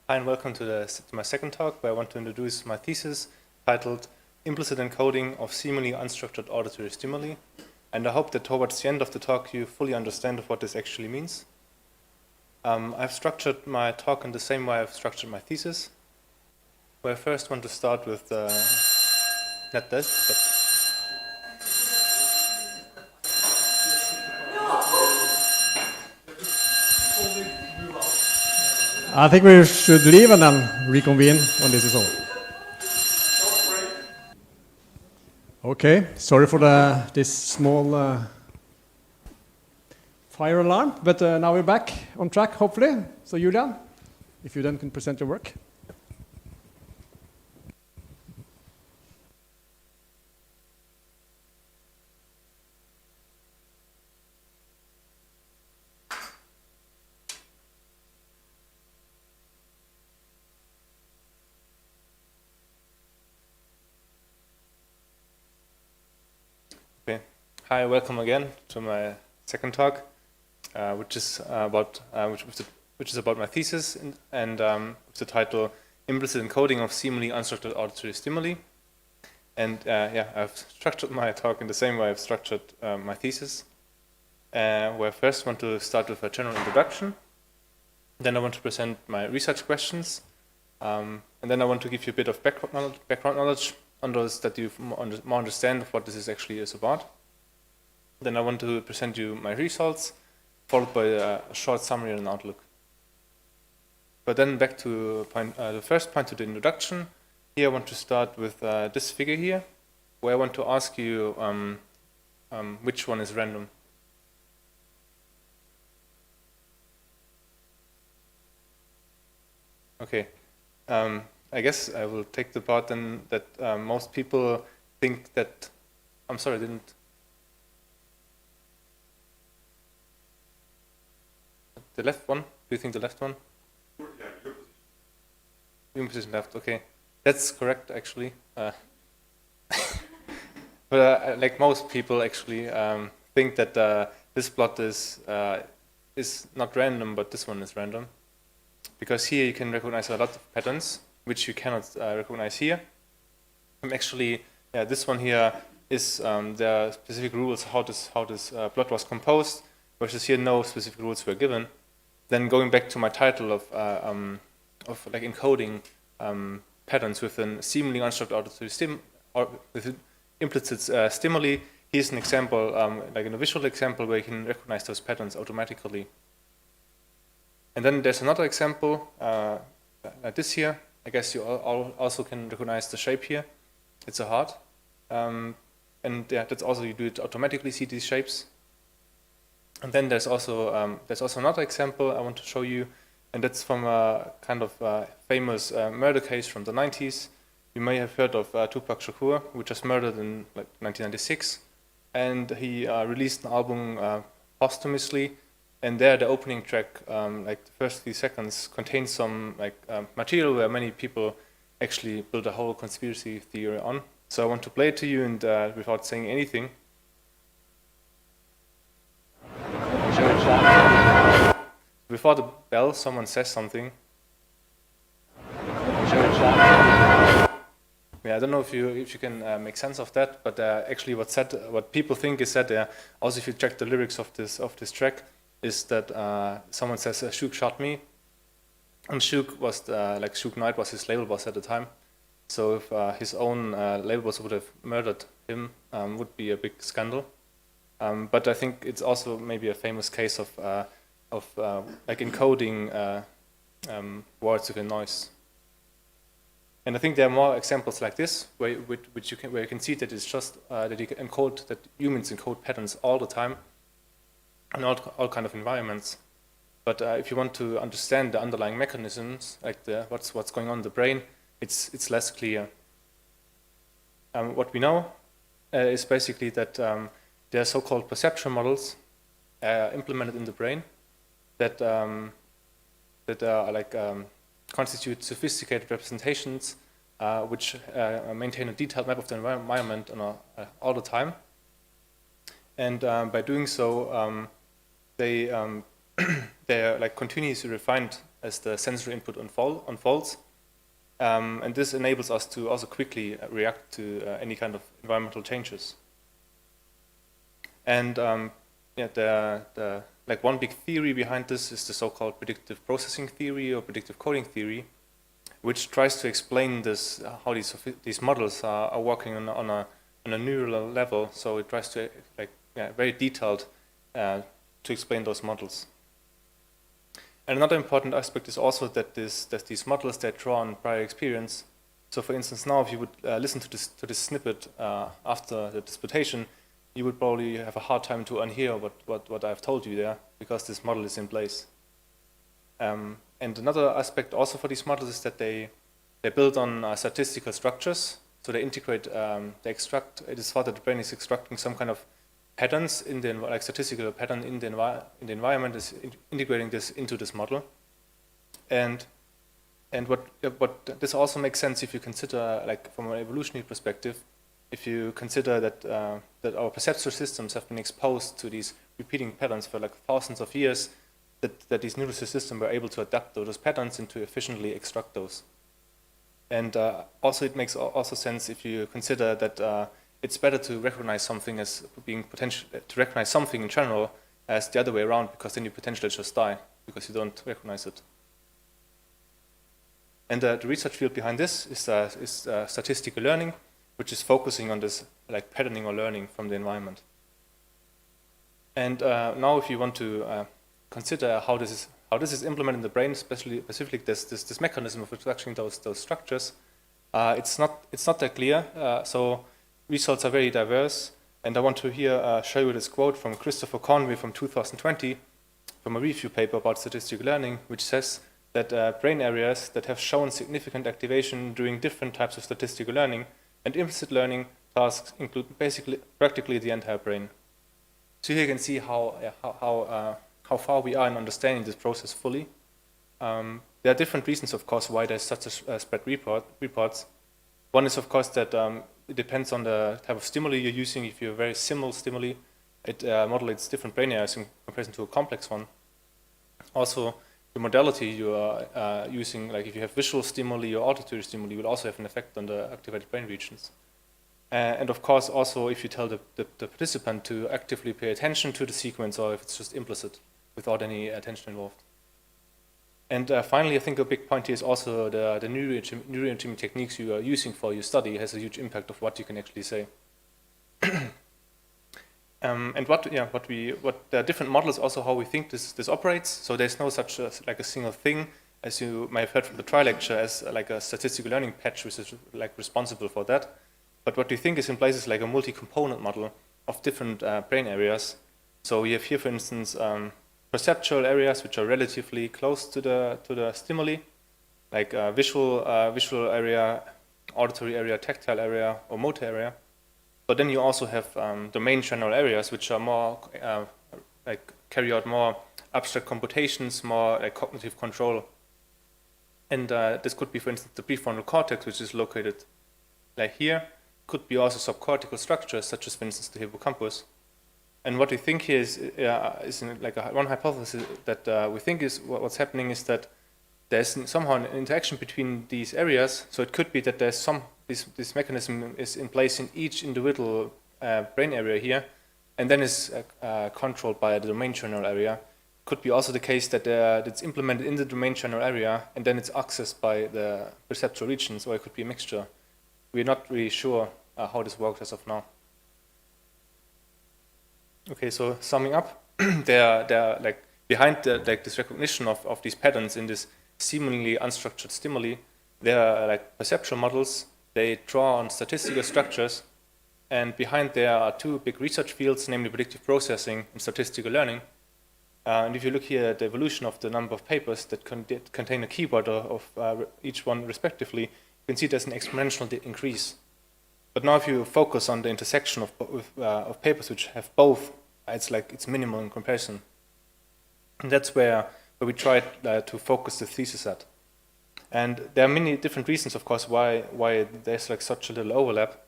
Hi and welcome to my second talk, where I want to introduce my thesis titled Implicit Encoding of Seemingly Unstructured Auditory Stimuli. And I hope that towards the end of the talk you fully understand what this actually means. I've structured my talk in the same way I've structured my thesis, where I first want to start with not this, but I think we should leave and then reconvene when this is over. Okay, sorry for this small fire alarm, but now we're back on track, hopefully. So Julian, if you then can present your work. Hi, welcome again to my second talk, which is about my thesis and with the title "Implicit Encoding of Seemingly Unstructured Auditory Stimuli." And yeah, I've structured my talk in the same way I've structured my thesis, where I first want to start with a general introduction. Then I want to present my research questions, and then I want to give you a bit of background knowledge on those, that you more understand what this actually is about. Then I want to present you my results, followed by a short summary and an outlook. But then back to the first point, to the introduction. Here I want to start with this figure here, where I want to ask you which one is random. Okay, I guess I will take the part then that most people think that, I'm sorry, I didn't. The left one? Do you think the left one? Yeah, Your position left, okay. That's correct, actually. But like most people actually think that this plot is not random, but this one is random. Because here you can recognize a lot of patterns, which you cannot recognize here. Actually, yeah, this one here is there are specific rules how this plot was composed, versus here no specific rules were given. Then going back to my title of like encoding patterns within seemingly unstructured auditory stimuli, or with implicit stimuli, here's an example, like in a visual example, where you can recognize those patterns automatically. And then there's another example, like this here. I guess you also can recognize the shape here. It's a heart. And yeah, that's also, you do it automatically, see these shapes. And then there's also another example I want to show you, and that's from a kind of famous murder case from the 90s. You may have heard of Tupac Shakur, who was murdered in like 1996, and he released an album posthumously. And there, the opening track, like the first few seconds, contains some like material where many people actually build a whole conspiracy theory on. So I want to play it to you, and without saying anything. Before the bell, someone says something. Yeah, I don't know if you can make sense of that, but actually, what people think is that also if you check the lyrics of this track, is that someone says Shook shot me, and Shook was like Shook Knight was his label boss at the time. So if his own label boss would have murdered him, would be a big scandal. But I think it's also maybe a famous case of like encoding words within noise. And I think there are more examples like this, where you can see that it's just that you can encode, that humans encode patterns all the time in all kind of environments. But if you want to understand the underlying mechanisms, like what's going on in the brain, it's less clear. What we know is basically that there are so-called perception models implemented in the brain that are like constitute sophisticated representations which maintain a detailed map of the environment all the time. And by doing so, they are like continuously refined as the sensory input unfolds. And this enables us to also quickly react to any kind of environmental changes. And yeah, like one big theory behind this is the so-called predictive processing theory or predictive coding theory, which tries to explain this how these models are working on a neural level. So it tries to very detailed to explain those models. And another important aspect is also that these models, they draw on prior experience. So for instance, now if you would listen to this snippet after the disputation, you would probably have a hard time to unhear what I've told you there, because this model is in place. And another aspect also for these models is that they build on statistical structures. So they integrate, they extract, it is thought that the brain is extracting some kind of patterns in the, like statistical pattern in the environment, is integrating this into this model. And what this also makes sense if you consider, like from an evolutionary perspective, if you consider that our perceptual systems have been exposed to these repeating patterns for like thousands of years, that these neural systems were able to adapt those patterns and to efficiently extract those. And also it makes also sense if you consider that it's better to recognize something as being potential, to recognize something in general as the other way around, because then you potentially just die because you don't recognize it. And the research field behind this is statistical learning, which is focusing on this like patterning or learning from the environment. And now, if you want to consider how this is implemented in the brain, specifically this mechanism of reproducing those structures, it's not that clear. So results are very diverse, and I want to here show you this quote from Christopher Conway from 2020, from a review paper about statistical learning, which says that brain areas that have shown significant activation during different types of statistical learning and implicit learning tasks include practically the entire brain. So here you can see how far we are in understanding this process fully. There are different reasons, of course, why there's such a spread reports. One is, of course, that it depends on the type of stimuli you're using. If you're a very simple stimuli, it modulates different brain areas in comparison to a complex one. Also, the modality you are using, like if you have visual stimuli or auditory stimuli, will also have an effect on the activated brain regions. And of course, also if you tell the participant to actively pay attention to the sequence, or if it's just implicit without any attention involved. And finally, I think a big point here is also the neuroengineering techniques you are using for your study has a huge impact of what you can actually say. And there are different models also how we think this operates. So there's no such like a single thing, as you might have heard from the trial lecture, as like a statistical learning patch which is like responsible for that. But what we think is in place is like a multi-component model of different brain areas. So we have here, for instance, perceptual areas which are relatively close to the stimuli, like visual area, auditory area, tactile area, or motor area. But then you also have domain general areas which are more like carry out more abstract computations, more like cognitive control. And this could be, for instance, the prefrontal cortex, which is located like here. Could be also subcortical structures, such as, for instance, the hippocampus. And what we think here is like one hypothesis that we think is what's happening is that there's somehow an interaction between these areas. So it could be that there's this mechanism is in place in each individual brain area here, and then is controlled by the domain general area. Could be also the case that it's implemented in the domain general area, and then it's accessed by the perceptual regions, or it could be a mixture. We're not really sure how this works as of now. Okay, so summing up, they're like behind this recognition of these patterns in this seemingly unstructured stimuli. There are like perceptual models. They draw on statistical structures, and behind there are two big research fields, namely predictive processing and statistical learning. And if you look here at the evolution of the number of papers that contain a keyword of each one respectively, you can see there's an exponential increase. But now if you focus on the intersection of papers which have both, it's minimal in comparison. And that's where we tried to focus the thesis at. And there are many different reasons, of course, why there's like such a little overlap.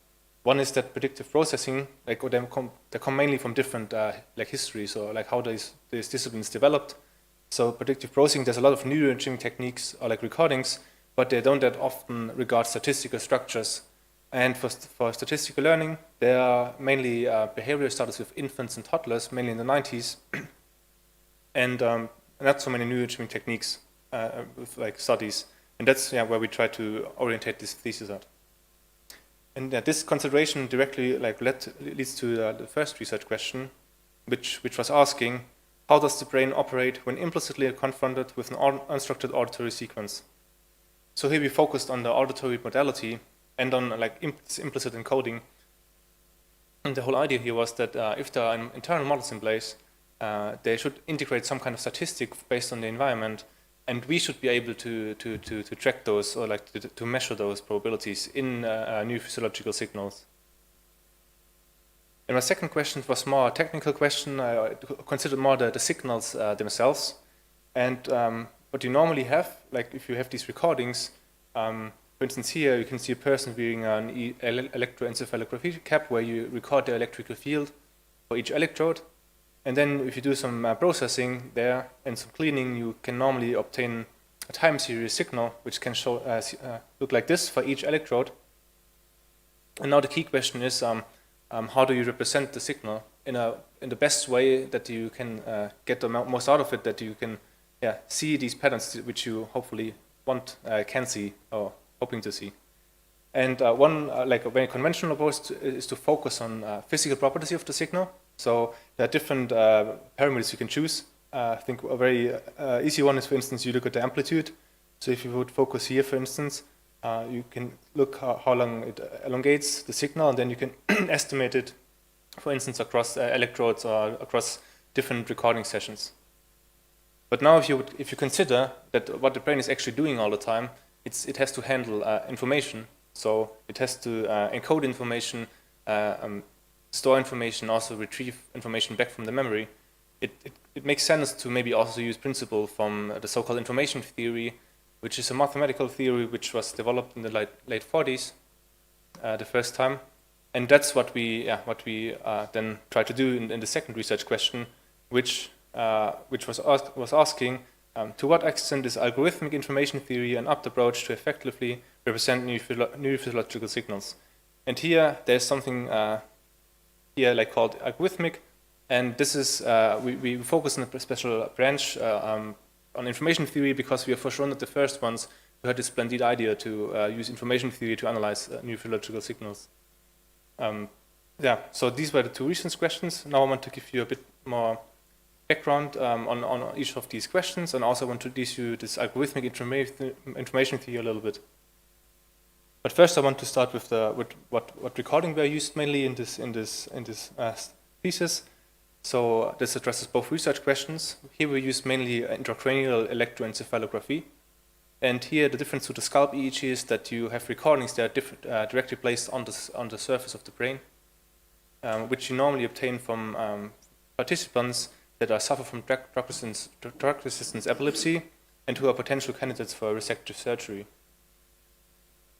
One is that predictive processing, they come mainly from different like histories, or like how these disciplines developed. So predictive processing, there's a lot of neuroengineering techniques or like recordings, but they don't that often regard statistical structures. And for statistical learning, there are mainly behavioral studies with infants and toddlers, mainly in the 90s, and not so many neuroengineering techniques with like studies. And that's where we try to orientate this thesis at. And this consideration directly leads to the first research question, which was asking, how does the brain operate when implicitly confronted with an unstructured auditory sequence? So here we focused on the auditory modality and on like implicit encoding. And the whole idea here was that if there are internal models in place, they should integrate some kind of statistic based on the environment, and we should be able to track those, or like to measure those probabilities in new physiological signals. And my second question was more a technical question. I considered more the signals themselves. And what you normally have, like if you have these recordings, for instance here you can see a person wearing an electroencephalography cap where you record the electrical field for each electrode. And then if you do some processing there and some cleaning, you can normally obtain time series signal, which can show look like this for each electrode. And now the key question is, how do you represent the signal in the best way that you can get the most out of it, that you can see these patterns which you hopefully can see or hoping to see. And one like a very conventional approach is to focus on physical properties of the signal. So there are different parameters you can choose. I think a very easy one is, for instance, you look at the amplitude. So if you would focus here, for instance, you can look how long it elongates the signal, and then you can estimate it, for instance, across electrodes or across different recording sessions. But now if you consider that what the brain is actually doing all the time, it has to handle information. So it has to encode information, store information, also retrieve information back from the memory. It makes sense to maybe also use principle from the so-called information theory, which is a mathematical theory which was developed in the late 40s, the first time. And that's what we then try to do in the second research question, which was asking to what extent is algorithmic information theory an apt approach to effectively represent neurophysiological signals. And here there's something here like called algorithmic, and this is we focus on a special branch on information theory because we are for sure not the first ones who had this splendid idea to use information theory to analyze neurophysiological signals. So these were the two research questions. Now I want to give you a bit more background on each of these questions, and also want to introduce you this algorithmic information theory a little bit. But first, I want to start with what recording were used mainly in this thesis. So this addresses both research questions. Here we use mainly intracranial electroencephalography, and here the difference to the scalp EEG is that you have recordings that are directly placed on the surface of the brain, which you normally obtain from participants that suffer from drug-resistant epilepsy and who are potential candidates for resective surgery.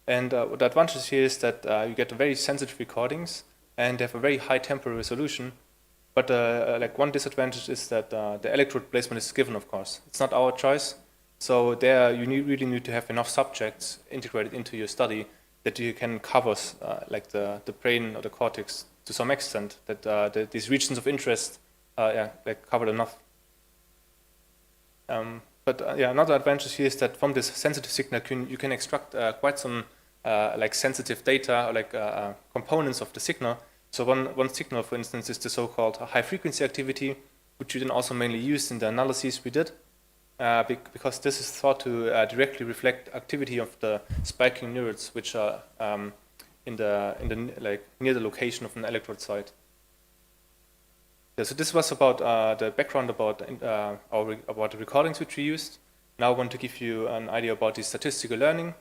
And the advantage here is that you get very sensitive recordings and they have a very high temporal resolution. But like one disadvantage is that the electrode placement is given, of course. It's not our choice. So there you really need to have enough subjects integrated into your study that you can cover like the brain or the cortex to some extent, that these regions of interest like covered enough. Another advantage here is that from this sensitive signal you can extract quite some like sensitive data or like components of the signal. So one signal, for instance, is the so-called high-frequency activity, which we then also mainly used in the analyses we did, because this is thought to directly reflect activity of the spiking neurons, which are in the like near the location of an electrode site. So this was about the background about the recordings which we used. Now I want to give you an idea about the statistical learning.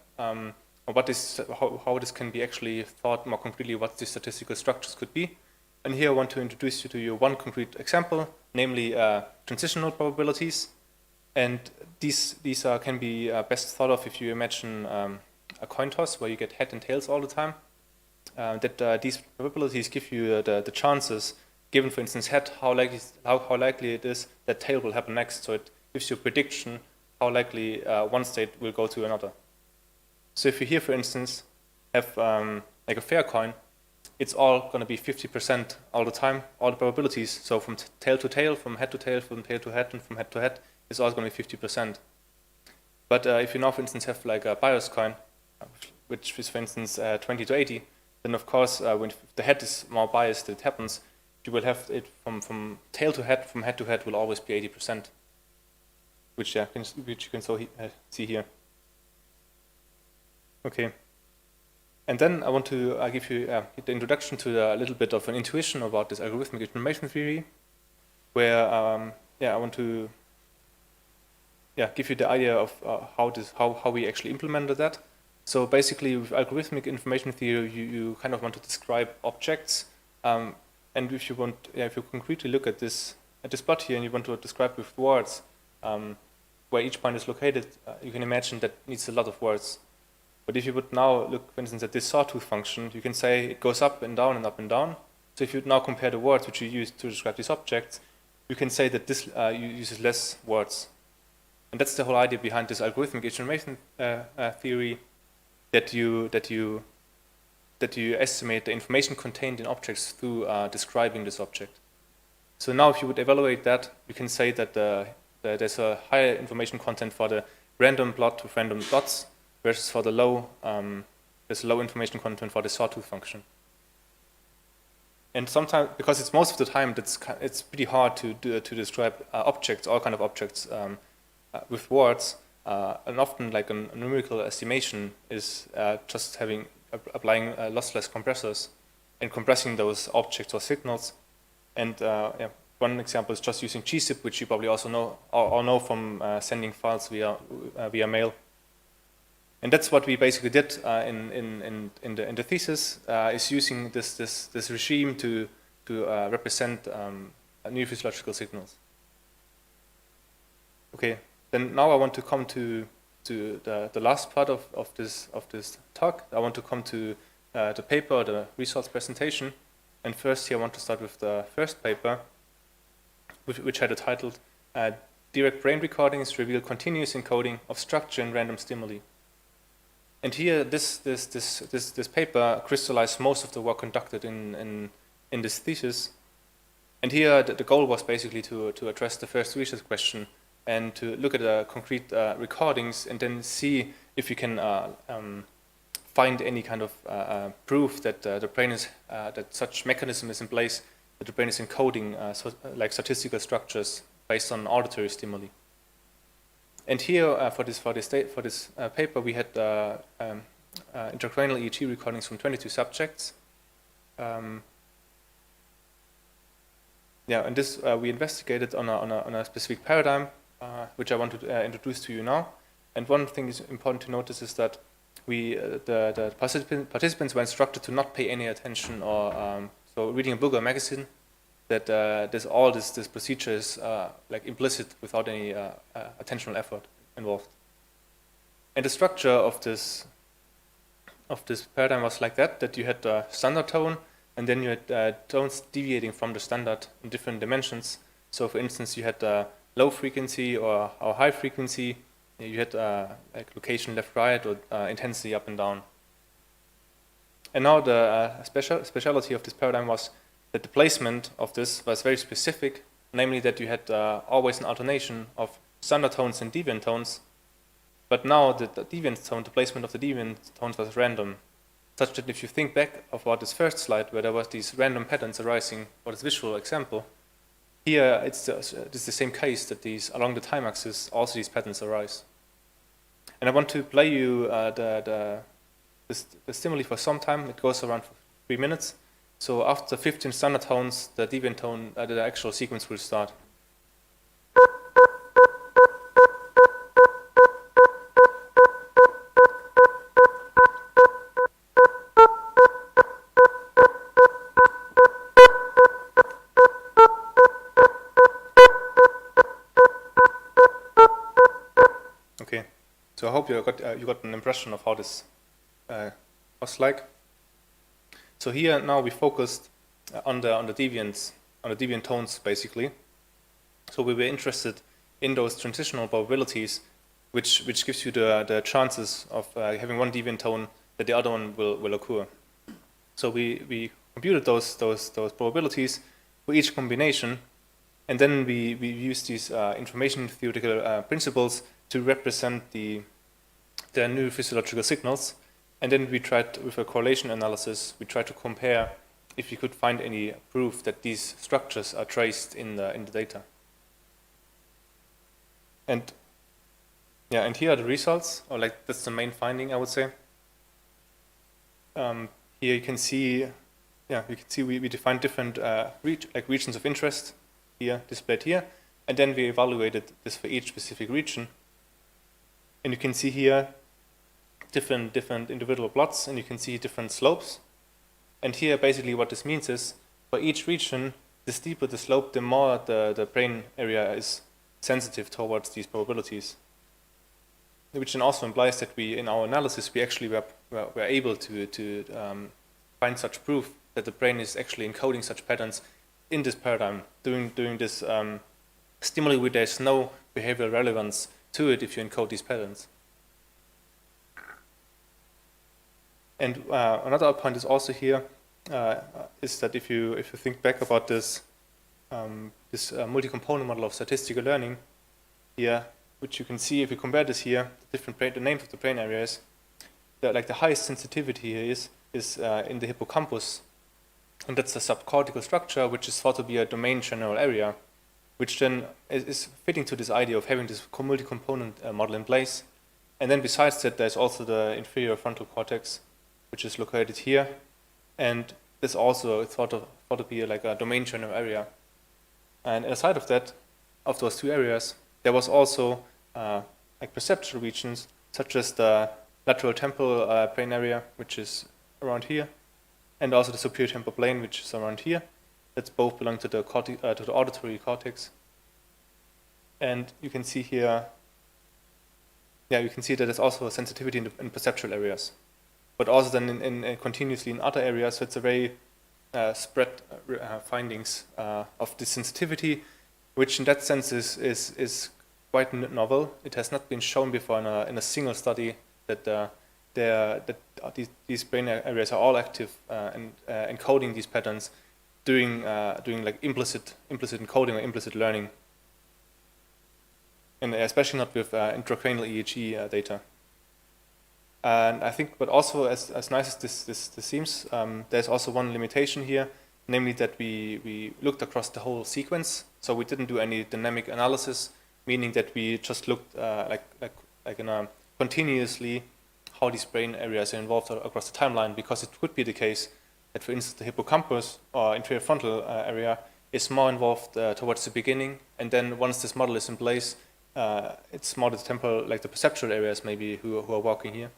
How this can be actually thought more concretely, what the statistical structures could be. And here I want to introduce you to one concrete example, namely transitional probabilities. And these can be best thought of if you imagine a coin toss where you get head and tails all the time. These probabilities give you the chances, given for instance head, how likely it is that tail will happen next. So it gives you a prediction how likely one state will go to another. So if you here, for instance, have like a fair coin, it's all going to be 50% all the time, all the probabilities. So from tail to tail, from head to tail, from tail to head, and from head to head, it's all going to be 50%. But if you now, for instance, have like a bias coin, which is, for instance, 20 to 80, then of course, when the head is more biased, it happens, you will have it from tail to head, from head to head, will always be 80%, which you can see here. Okay, and then I want to give you the introduction to a little bit of an intuition about this algorithmic information theory, where I want to give you the idea of how we actually implemented that. So basically, with algorithmic information theory, you kind of want to describe objects, and if you want, if you concretely look at this plot here, and you want to describe with words where each point is located, you can imagine that needs a lot of words. But if you would now look, for instance, at this sawtooth function, you can say it goes up and down and up and down. So if you now compare the words which you use to describe these objects, you can say that this uses less words. And that's the whole idea behind this algorithmic information theory, that you estimate the information contained in objects through describing this object. So now if you would evaluate that, you can say that there's a higher information content for the random plot with random dots versus for the there's low information content for the sawtooth function. And sometimes, because it's most of the time, it's pretty hard to describe objects, all kind of objects, with words. And often, like a numerical estimation is just applying lossless compressors and compressing those objects or signals. And one example is just using gzip, which you probably also know from sending files via mail. And that's what we basically did in the thesis, is using this regime to represent neurophysiological signals. Okay, then now I want to come to the last part of this talk. I want to come to the paper, the results presentation. And first here I want to start with the first paper, which had a title, Direct Brain Recordings Reveal Continuous Encoding of Structure in Random Stimuli. And here, this paper crystallized most of the work conducted in this thesis. And here, the goal was basically to address the first research question and to look at concrete recordings and then see if you can find any kind of proof that the brain is that such mechanism is in place, that the brain is encoding like statistical structures based on auditory stimuli. And here, for this paper, we had intracranial EEG recordings from 22 subjects. And this we investigated on a specific paradigm, which I want to introduce to you now. And one thing is important to notice is that the participants were instructed to not pay any attention, or so reading a book or magazine, that this procedure is like implicit without any attentional effort involved. And the structure of this paradigm was like that you had a standard tone, and then you had tones deviating from the standard in different dimensions. So for instance, you had low frequency or high frequency, you had like location left, right, or intensity up and down. And now the speciality of this paradigm was that the placement of this was very specific, namely that you had always an alternation of standard tones and deviant tones, but now the deviant tone, the placement of the deviant tones was random, such that if you think back about this first slide where there was these random patterns arising for this visual example, here it's the same case, that along the time axis also these patterns arise. And I want to play you the stimuli for some time. It goes around for 3 minutes. So after 15 standard tones, the deviant tone, the actual sequence will start. Okay, so I hope you got an impression of how this was like. So here now we focused on the deviant tones basically. So we were interested in those transitional probabilities, which gives you the chances of having one deviant tone that the other one will occur. So we computed those probabilities for each combination, and then we used these information theoretical principles to represent the neurophysiological signals. And then we tried, with a correlation analysis, we tried to compare if we could find any proof that these structures are traced in the data. And here are the results, or like that's the main finding, I would say. Here you can see, we defined different regions of interest here displayed here, and then we evaluated this for each specific region. And you can see here different individual plots, and you can see different slopes. And here basically what this means is, for each region, the steeper the slope, the more the brain area is sensitive towards these probabilities. Which then also implies that in our analysis, we actually were able to find such proof that the brain is actually encoding such patterns in this paradigm, doing this stimuli where there's no behavioral relevance to it if you encode these patterns. And another point is also here is that if you think back about this multi-component model of statistical learning here, which you can see if you compare this here, the names of the brain areas, the highest sensitivity here is in the hippocampus, and that's the subcortical structure, which is thought to be a domain general area, which then is fitting to this idea of having this multi-component model in place. And then besides that, there's also the inferior frontal cortex, which is located here, and this also is thought to be like a domain general area. And aside of that, of those two areas, there was also like perceptual regions, such as the lateral temporal brain area, which is around here, and also the superior temporal plane, which is around here. That's both belong to the auditory cortex. And you can see here, you can see that there's also a sensitivity in perceptual areas, but also then in continuously in other areas. So it's a very spread findings of the sensitivity, which in that sense is quite novel. It has not been shown before in a single study that these brain areas are all active and encoding these patterns, doing like implicit encoding or implicit learning, and especially not with intracranial EEG data. And I think, but also as nice as this seems, there's also one limitation here, namely that we looked across the whole sequence, so we didn't do any dynamic analysis, meaning that we just looked like in a continuously how these brain areas are involved across the timeline, because it could be the case that, for instance, the hippocampus or inferior frontal area is more involved towards the beginning, and then once this model is in place, it's more the temporal, like the perceptual areas maybe who are working here.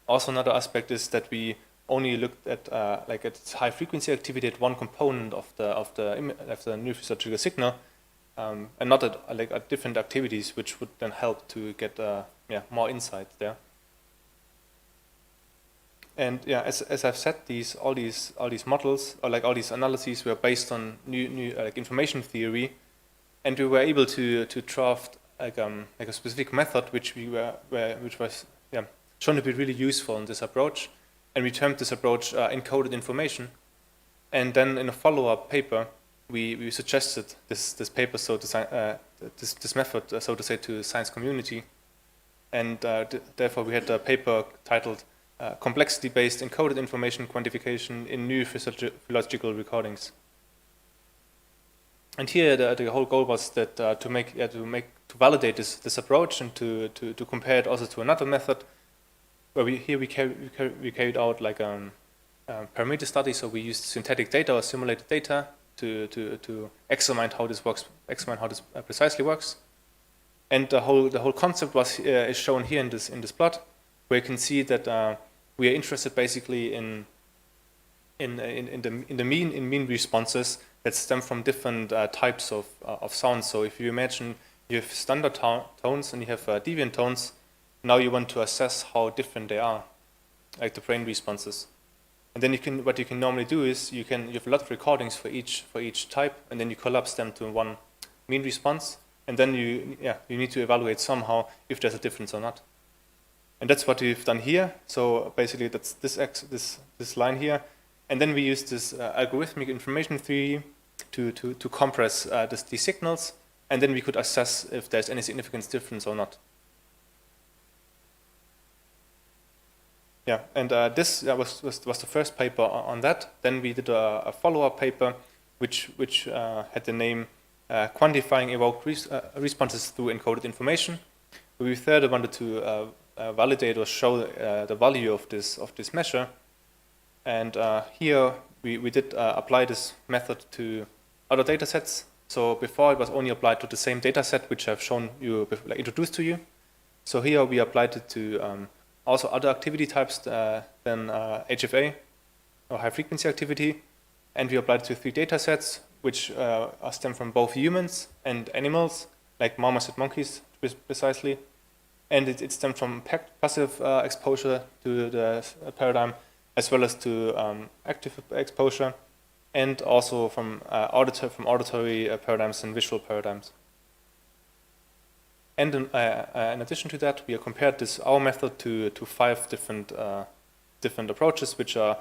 Also, another aspect is that we only looked at like at high frequency activity at one component of the neurophysiological signal, and not at different activities, which would then help to get more insight there. And as I've said, all these models, or like all these analyses, were based on new like information theory, and we were able to draft like a specific method which was shown to be really useful in this approach, and we termed this approach encoded information. And then in a follow-up paper, we suggested this paper, this method, so to say, to the science community, and therefore we had a paper titled complexity-based encoded information quantification in new physiological recordings. And here the whole goal was that to validate this approach and to compare it also to another method, where we carried out like a parameter study. So we used synthetic data or simulated data to examine how this works, precisely works. And the whole concept is shown here in this plot, where you can see that we are interested basically in the mean responses that stem from different types of sounds. So if you imagine you have standard tones and you have deviant tones, now you want to assess how different they are, like the brain responses. And then what you can normally do is you have a lot of recordings for each type, and then you collapse them to one mean response, and then you need to evaluate somehow if there's a difference or not. And that's what we've done here. So basically that's this line here, and then we use this algorithmic information theory to compress these signals, and then we could assess if there's any significant difference or not. Yeah, and this was the first paper on that. Then we did a follow-up paper, which had the name "Quantifying Evoked Responses Through Encoded Information." We further wanted to validate or show the value of this measure, and here we did apply this method to other data sets. So before it was only applied to the same data set which I've shown you, introduced to you. So here we applied it to also other activity types than HFA, or high frequency activity, and we applied it to 3 data sets which stem from both humans and animals, like marmoset monkeys precisely, and it stemmed from passive exposure to the paradigm, as well as to active exposure, and also from auditory paradigms and visual paradigms. And in addition to that, we have compared our method to 5 different approaches, which are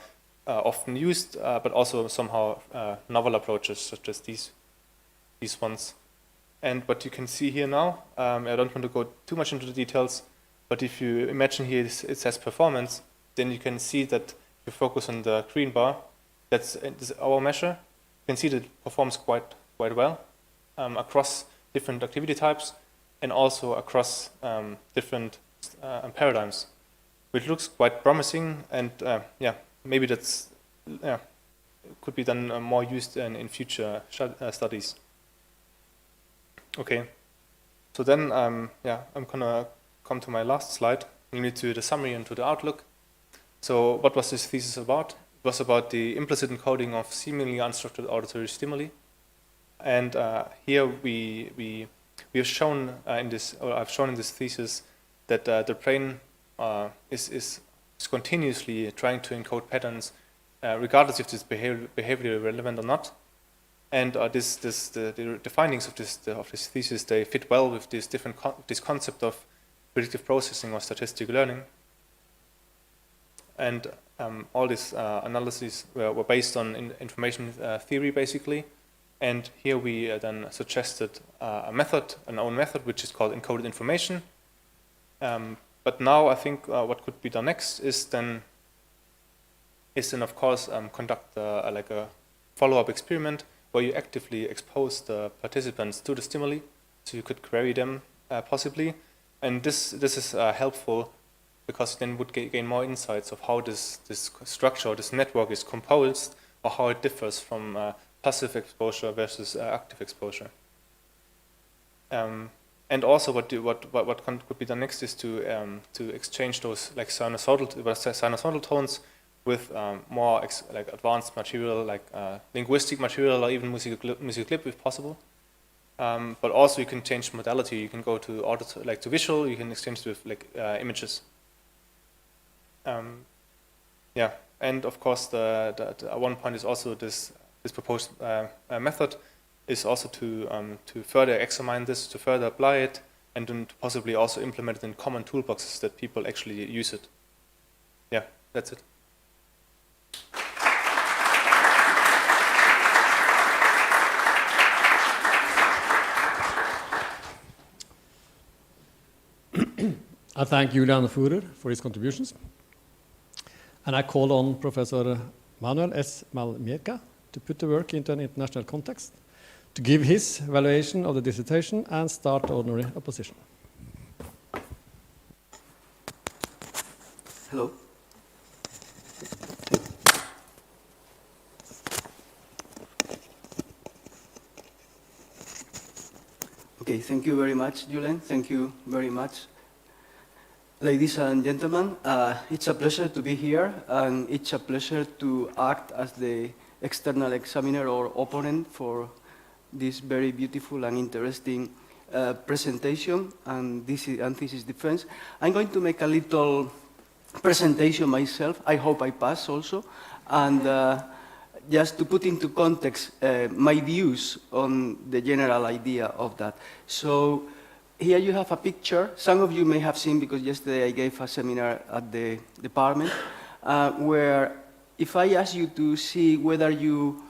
often used, but also somehow novel approaches, such as these ones. And what you can see here now, I don't want to go too much into the details, but if you imagine here it says performance, then you can see that if you focus on the green bar, this is our measure. You can see that it performs quite well across different activity types and also across different paradigms, which looks quite promising. And maybe that's could be then more used in future studies. Okay, so then I'm gonna come to my last slide, namely to the summary and to the outlook. So what was this thesis about? It was about the implicit encoding of seemingly unstructured auditory stimuli. And here we have shown I've shown in this thesis that the brain is continuously trying to encode patterns, regardless if this behaviorally relevant or not. And the findings of this thesis, they fit well with this concept of predictive processing or statistical learning. And all these analyses were based on information theory, basically. And here we then suggested an own method, which is called encoded information. But now I think what could be done next is then of course conduct like a follow-up experiment where you actively expose the participants to the stimuli, so you could query them possibly. And this is helpful because then would gain more insights of how this structure or this network is composed, or how it differs from passive exposure versus active exposure. And also what could be done next is to exchange those like sinusoidal tones with more like advanced material, like linguistic material or even musical clip if possible. But also you can change modality. You can go to to visual. You can exchange with like images. And of course the one point is also this proposed method is also to further examine this, to further apply it, and then to possibly also implement it in common toolboxes that people actually use it. Yeah, that's it. I thank Julian Fuhrer for his contributions. And I call on Professor Manuel S. Malmierca to put the work into an international context, to give his evaluation of the dissertation and start ordinary opposition. Hello. Okay, thank you very much, Julian. Thank you very much. Ladies and gentlemen, it's a pleasure to be here, and it's a pleasure to act as the external examiner or opponent for this very beautiful and interesting presentation and thesis defense. I'm going to make a little presentation myself. I hope I pass also. And just to put into context my views on the general idea of that. So here you have a picture. Some of you may have seen, because yesterday I gave a seminar at the department, where if I ask you to see whether you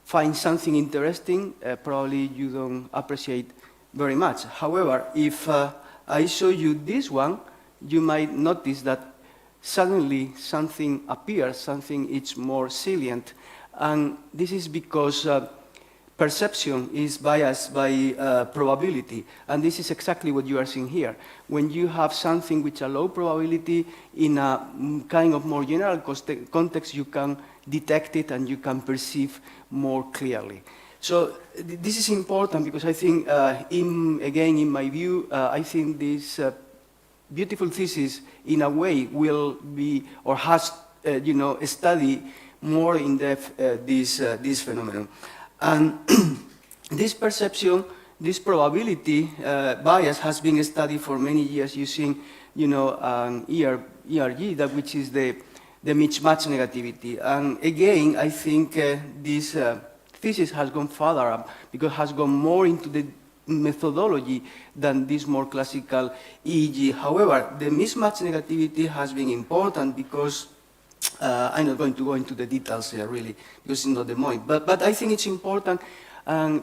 find something interesting, probably you don't appreciate very much. However, if I show you this one, you might notice that suddenly something appears, something is more salient. And this is because perception is biased by probability. And this is exactly what you are seeing here. When you have something which a low probability in a kind of more general context, you can detect it and you can perceive more clearly. So this is important because I think, again, in my view, I think this beautiful thesis, in a way, will be or has, studied more in depth this phenomenon. And this perception, this probability bias has been studied for many years using, ERG, which is the mismatch negativity. And again, I think this thesis has gone further up because it has gone more into the methodology than this more classical EEG. However, the mismatch negativity has been important because I'm not going to go into the details here really, because it's not the point. But I think it's important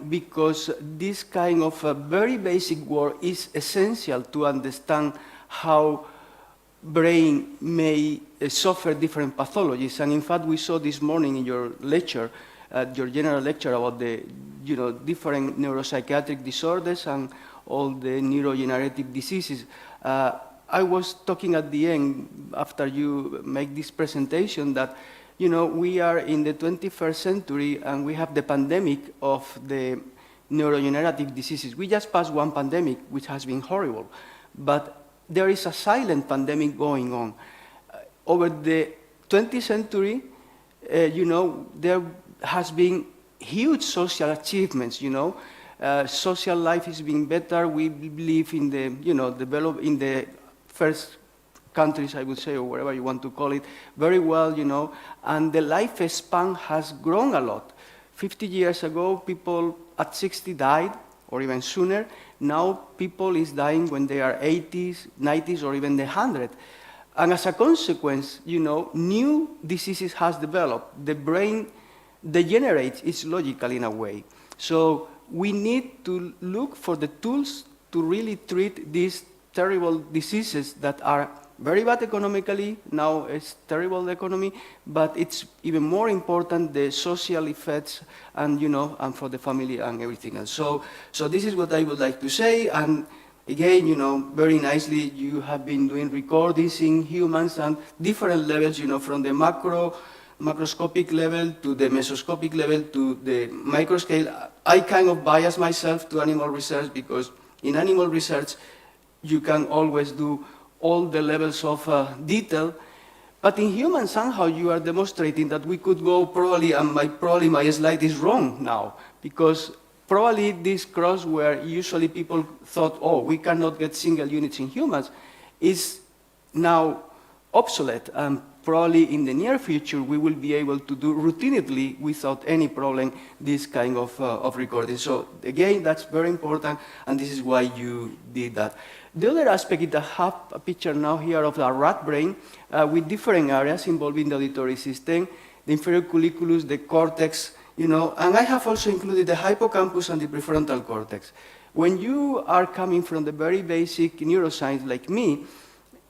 because this kind of very basic work is essential to understand how brain may suffer different pathologies. And in fact, we saw this morning in your lecture, your general lecture about the different neuropsychiatric disorders and all the neurodegenerative diseases. I was talking at the end, after you make this presentation, that we are in the 21st century and we have the pandemic of the neurodegenerative diseases. We just passed one pandemic, which has been horrible, but there is a silent pandemic going on. Over the 20th century, there has been huge social achievements, social life is being better. We believe in the, in the first countries, I would say, or whatever you want to call it, very well, and the lifespan has grown a lot. 50 years ago, people at 60 died, or even sooner. Now, people is dying when they are 80s, 90s, or even the 100. And as a consequence, new diseases has developed. The brain degenerates, it's logical in a way. So we need to look for the tools to really treat these terrible diseases that are very bad economically. Now it's terrible economy, but it's even more important the social effects and and for the family and everything else. So this is what I would like to say. And again, very nicely you have been doing recordings in humans and different levels, from the macroscopic level to the mesoscopic level to the microscale. I kind of bias myself to animal research because in animal research you can always do all the levels of detail, but in humans somehow you are demonstrating that we could go probably my slide is wrong now, because probably this cross where usually people thought, oh, we cannot get single units in humans, is now obsolete, and probably in the near future we will be able to do routinely without any problem this kind of recording. So again, that's very important, and this is why you did that. The other aspect is I have a picture now here of a rat brain with different areas involving the auditory system, the inferior colliculus, the cortex, and I have also included the hippocampus and the prefrontal cortex. When you are coming from the very basic neuroscience like me,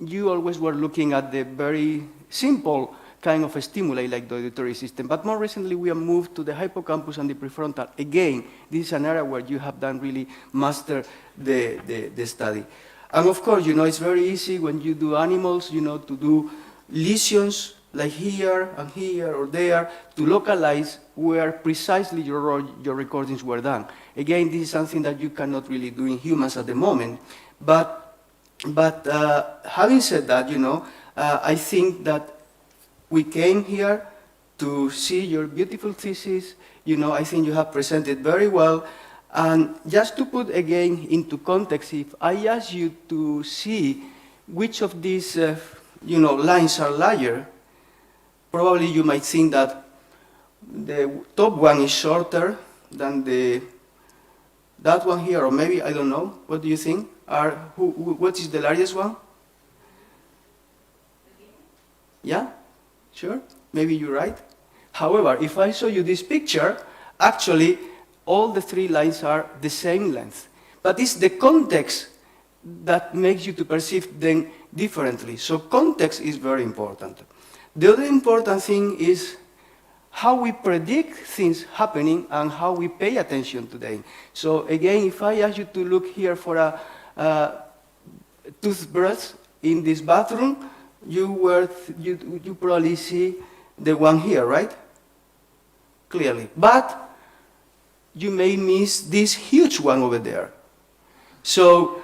you always were looking at the very simple kind of a stimuli like the auditory system. But more recently, we have moved to the hippocampus and the prefrontal. Again, this is an area where you have done really master the study. And of course, it's very easy when you do animals, to do lesions like here and here or there to localize where precisely your recordings were done. Again, this is something that you cannot really do in humans at the moment. But having said that, I think that we came here to see your beautiful thesis. I think you have presented very well. And just to put again into context, if I ask you to see which of these, lines are larger, probably you might think that the top one is shorter than that one here, or maybe, I don't know. What do you think? What is the largest one? Yeah, sure, maybe you're right. However, if I show you this picture, actually, all the three lines are the same length. But it's the context that makes you to perceive them differently. So context is very important. The other important thing is how we predict things happening and how we pay attention to them. So again, if I ask you to look here for a toothbrush in this bathroom, you probably see the one here, right? Clearly. But you may miss this huge one over there. So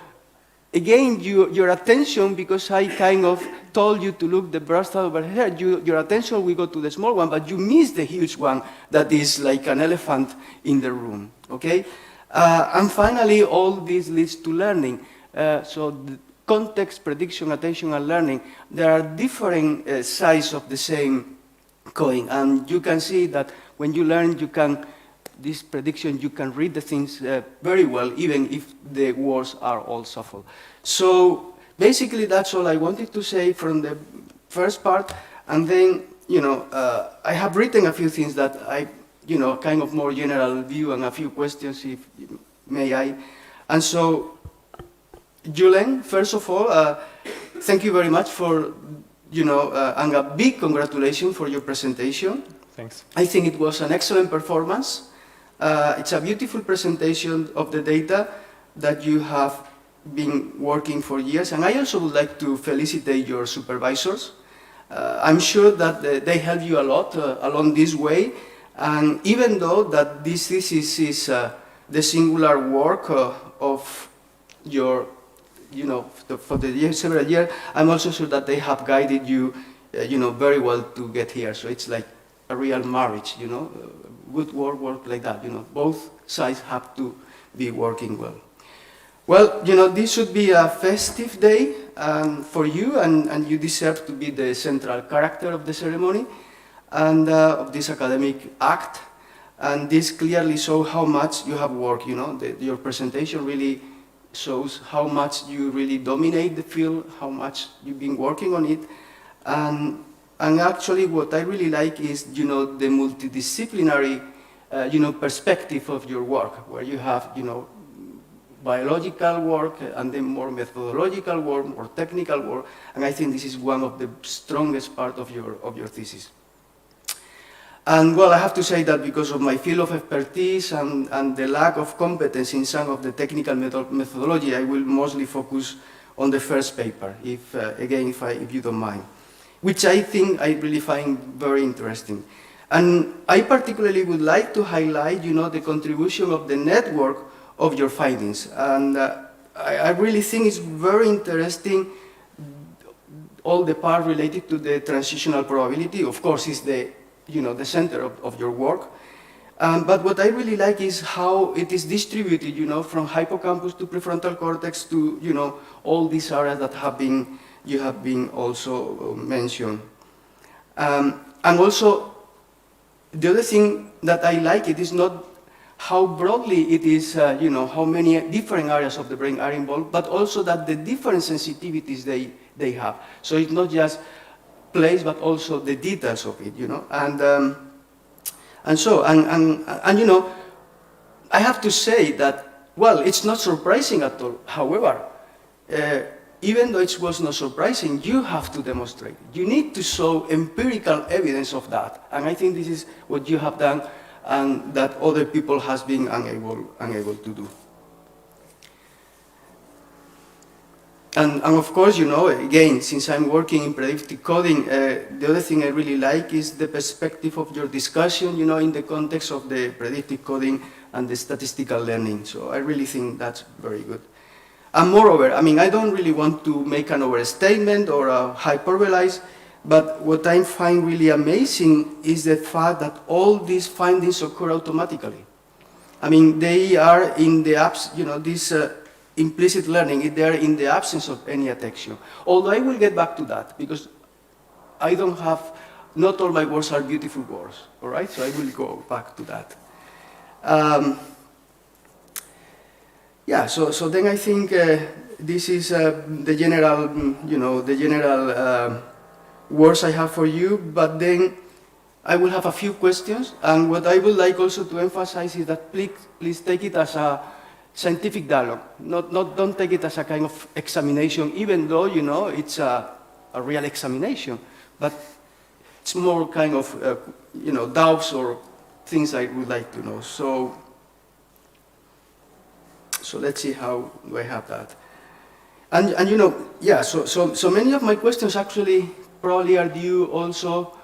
again, your attention, because I kind of told you to look the brush over here, your attention will go to the small one, but you miss the huge one that is like an elephant in the room, okay? And finally, all this leads to learning. So the context, prediction, attention, and learning, there are different sides of the same coin. And you can see that when you learn, you can this prediction, you can read the things very well, even if the words are all shuffled. So basically, that's all I wanted to say from the first part. And then, I have written a few things that I, kind of more general view and a few questions, if may I. And so, Julian, first of all, thank you very much for, and a big congratulations for your presentation. Thanks. I think it was an excellent performance. It's a beautiful presentation of the data that you have been working for years. And I also would like to felicitate your supervisors. I'm sure that they help you a lot along this way. And even though that this thesis is the singular work of your, for the several years, I'm also sure that they have guided you, very well to get here. So it's like a real marriage, good work like that. Both sides have to be working well. Well, this should be a festive day for you, and you deserve to be the central character of the ceremony and of this academic act. And this clearly shows how much you have worked. Your presentation really shows how much you really dominate the field, how much you've been working on it. And actually, what I really like is, the multidisciplinary, perspective of your work, where you have, biological work and then more methodological work, more technical work. And I think this is one of the strongest parts of your thesis. And well, I have to say that because of my field of expertise and the lack of competence in some of the technical methodology, I will mostly focus on the first paper, if you don't mind, which I really find very interesting. And I particularly would like to highlight, the contribution of the network of your findings. And I really think it's very interesting, all the part related to the transitional probability. Of course, is the center of your work. But what I really like is how it is distributed, from hippocampus to prefrontal cortex to, all these areas that you have been also mentioned. And also, the other thing that I like, it is not how broadly it is, how many different areas of the brain are involved, but also that the different sensitivities they have. So it's not just place, but also the details of it, And I have to say that, well, it's not surprising at all. However, even though it was not surprising, you have to demonstrate. You need to show empirical evidence of that. And I think this is what you have done and that other people has been unable to do. And of course, again, since I'm working in predictive coding, the other thing I really like is the perspective of your discussion, in the context of the predictive coding and the statistical learning. So I really think that's very good. And moreover, I don't really want to make an overstatement or hyperbolize, but what I find really amazing is the fact that all these findings occur automatically. They are in the this implicit learning, they are in the absence of any attention. Although I will get back to that, because I don't have, not all my words are beautiful words, all right? So I will go back to that. So then I think this is the general, words I have for you, but then I will have a few questions, and what I would like also to emphasize is that please take it as a scientific dialogue. Don't take it as a kind of examination, even though, it's a real examination, but it's more kind of, doubts or things I would like to know. So let's see how do I have that. And so many of my questions actually probably are due also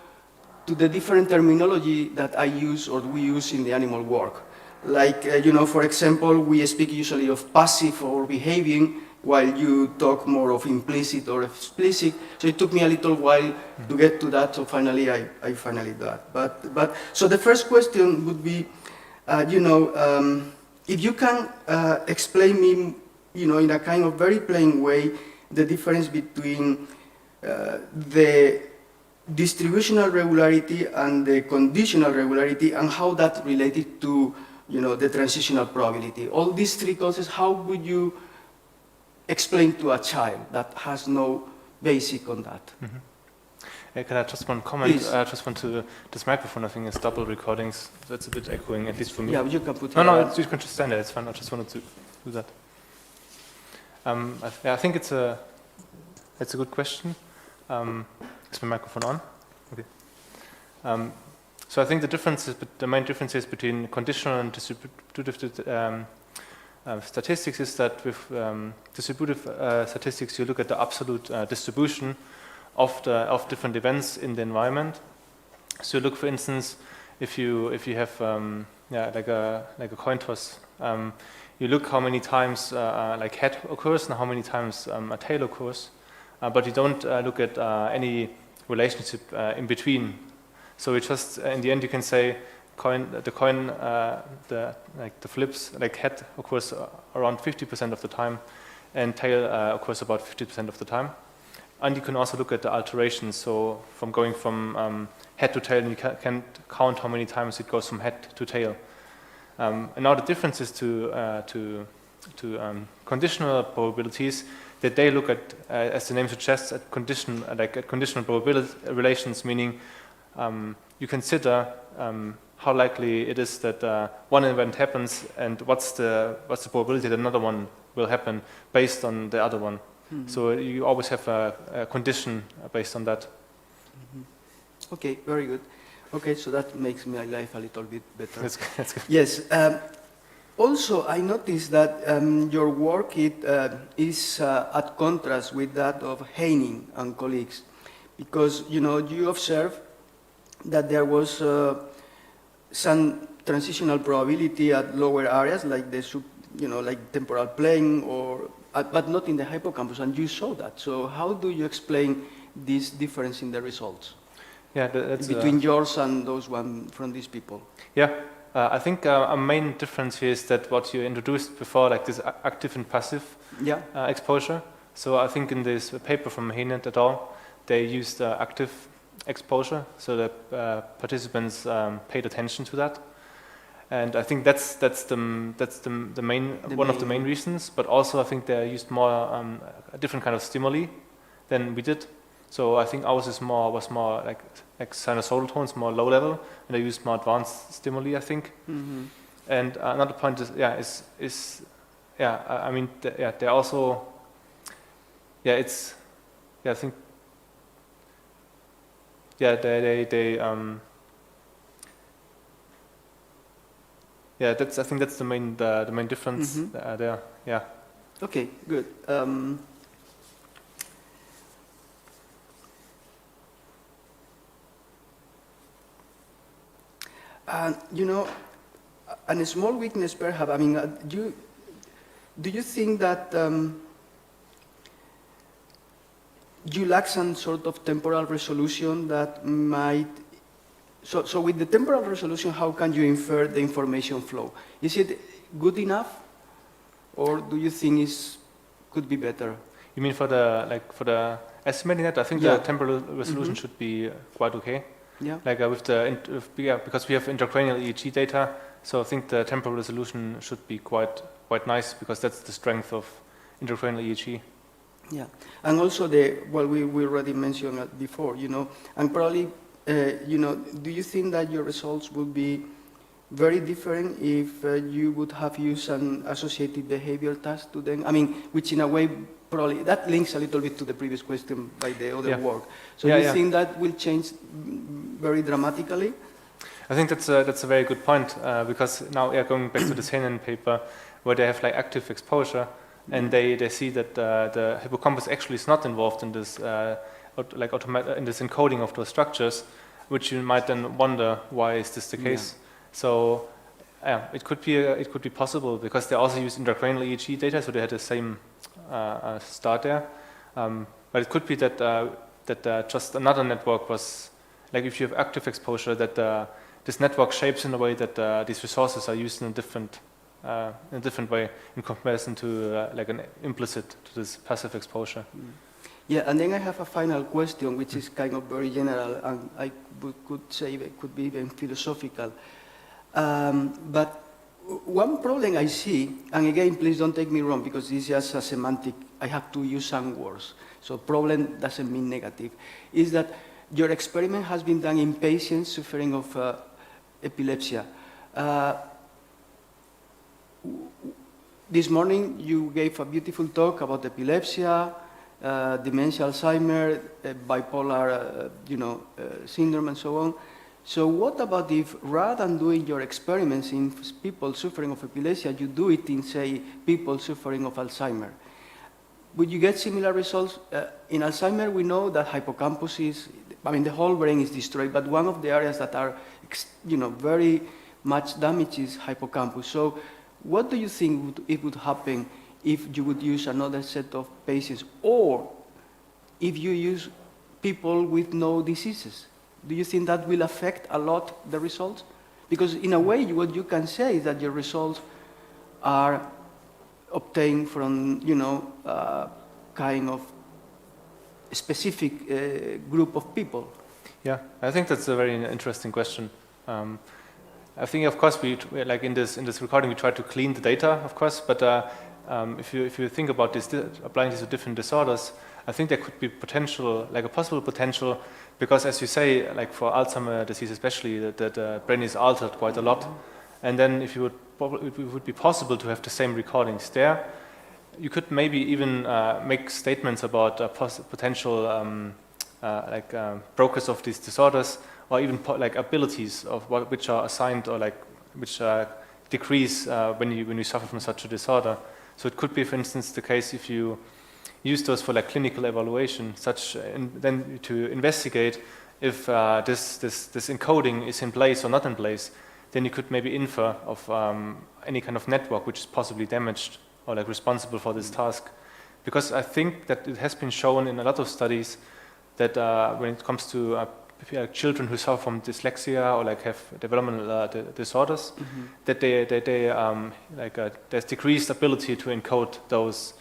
to the different terminology that I use or we use in the animal work. Like, for example, we speak usually of passive or behaving, while you talk more of implicit or explicit. So it took me a little while to get to that, so finally I finally did that. But so the first question would be, if you can explain me, in a kind of very plain way, the difference between the distributional regularity and the conditional regularity, and how that related to, you know, the transitional probability. All these three concepts, how would you explain to a child that has no basic on that? Can I just one comment? Please. I just want to, this microphone I think is double recordings. That's a bit echoing, at least for me. Yeah, you can put No, it. you can just stand there, it's fine. I just wanted to do that. I think it's a good question. Is my microphone on? Okay. So I think the main differences between conditional and distributive statistics is that with distributive statistics you look at the absolute distribution of different events in the environment. So you look, for instance, if you have like a coin toss, you look how many times like head occurs and how many times a tail occurs, but you don't look at any relationship in between. So it just in the end you can say the flips, like head occurs around 50% of the time, and tail occurs about 50% of the time. And you can also look at the alterations. So from going from head to tail, you can count how many times it goes from head to tail. And now the difference is to conditional probabilities, that they look at, as the name suggests, at conditional probability relations, meaning you consider how likely it is that one event happens and what's the probability that another one will happen based on the other one. Mm-hmm. So you always have a condition based on that. Mm-hmm. Okay, very good. Okay, so that makes my life a little bit better. That's good. Yes. Also, I noticed that your work is at contrast with that of Heining and colleagues, because you observe that there was some transitional probability at lower areas, like the like temporal plane, but not in the hippocampus, and you saw that. So how do you explain this difference in the results? Yeah, that's between yours and those one from these people. Yeah, I think a main difference here is that what you introduced before, like this active and passive exposure. So I think in this paper from Heining et al., they used active exposure, so that participants paid attention to that, and I think that's the main one of the main reasons. But also I think they used more a different kind of stimuli than we did. So I think ours was more like sinusoidal tones, more low level, and they used more advanced stimuli, I think. Mm-hmm. And another point is I mean they also I think I think that's the main difference there. Yeah. Okay, good. And a small weakness perhaps, I mean, do you think that you lack some sort of temporal resolution that might... So with the temporal resolution, how can you infer the information flow? Is it good enough, or do you think it could be better? You mean for the estimating that? I think the temporal resolution should be quite okay. Yeah. Like because we have intracranial EEG data, so I think the temporal resolution should be quite nice, because that's the strength of intracranial EEG. Yeah, and also we already mentioned it before, and probably, do you think that your results would be very different if you would have used an associated behavior task to them? I mean, which in a way probably that links a little bit to the previous question by the other work. So do you think that will change very dramatically? I think that's a very good point, because now going back to the Heining paper, where they have like active exposure, and they see that the hippocampus actually is not involved in this in this encoding of those structures, which you might then wonder, why is this the case? So it could be possible, because they also use intracranial EEG data, so they had the same start there. But it could be that just another network was, like if you have active exposure, that this network shapes in a way that these resources are used in a different way in comparison to like an implicit to this passive exposure. Yeah, and then I have a final question, which is kind of very general, and I could say it could be even philosophical. But one problem I see, and again, please don't take me wrong, because this is just a semantic, I have to use some words, so problem doesn't mean negative, is that your experiment has been done in patients suffering of epilepsy. This morning you gave a beautiful talk about epilepsy, dementia, Alzheimer, bipolar, syndrome, and so on. So what about if, rather than doing your experiments in people suffering of epilepsy, you do it in, say, people suffering of Alzheimer? Would you get similar results? In Alzheimer, we know that hippocampus is, the whole brain is destroyed, but one of the areas that are, very much damaged is hippocampus. So what do you think it would happen if you would use another set of patients, or if you use people with no diseases? Do you think that will affect a lot the results? Because in a way, what you can say is that your results are obtained from, kind of specific group of people. Yeah, I think that's a very interesting question. I think, of course, we like in this recording, we try to clean the data, of course. But if you think about this, applying this to different disorders, I think there could be potential, like a possible potential, because as you say, like for Alzheimer's disease especially, the brain is altered quite a lot. And then if it would be possible to have the same recordings there, you could maybe even make statements about potential progress of these disorders, or even like abilities of which are assigned, or like which decrease when you suffer from such a disorder. So it could be, for instance, the case if you use those for like clinical evaluation, then to investigate if this encoding is in place or not in place, then you could maybe infer of any kind of network which is possibly damaged or like responsible for this task. Because I think that it has been shown in a lot of studies that when it comes to children who suffer from dyslexia or like have developmental disorders, that there's decreased ability to encode those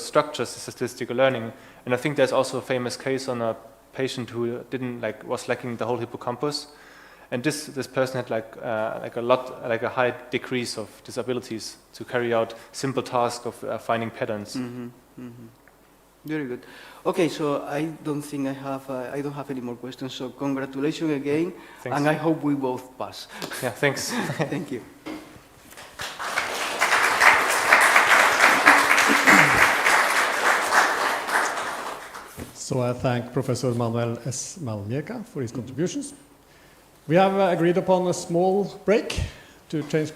structures, statistical learning. And I think there's also a famous case on a patient who was lacking the whole hippocampus, and this person had a high decrease of disabilities to carry out simple tasks of finding patterns. Very good. Okay, so I don't think I don't have any more questions. So congratulations again, Thanks. And I hope we both pass. Yeah, thanks. Thank you. So I thank Professor Manuel S. Malmierca for his contributions. We have agreed upon a small break to change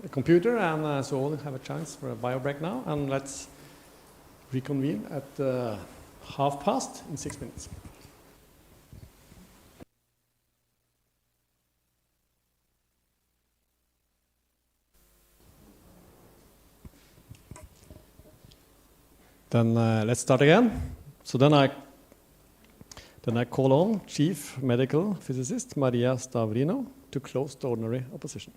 the computer, and so we'll have a chance for a bio break now, and let's reconvene at 6:30 in 6 minutes. Then let's start again. So then I call on Chief Medical Physicist Maria Stavrinou to close the ordinary opposition.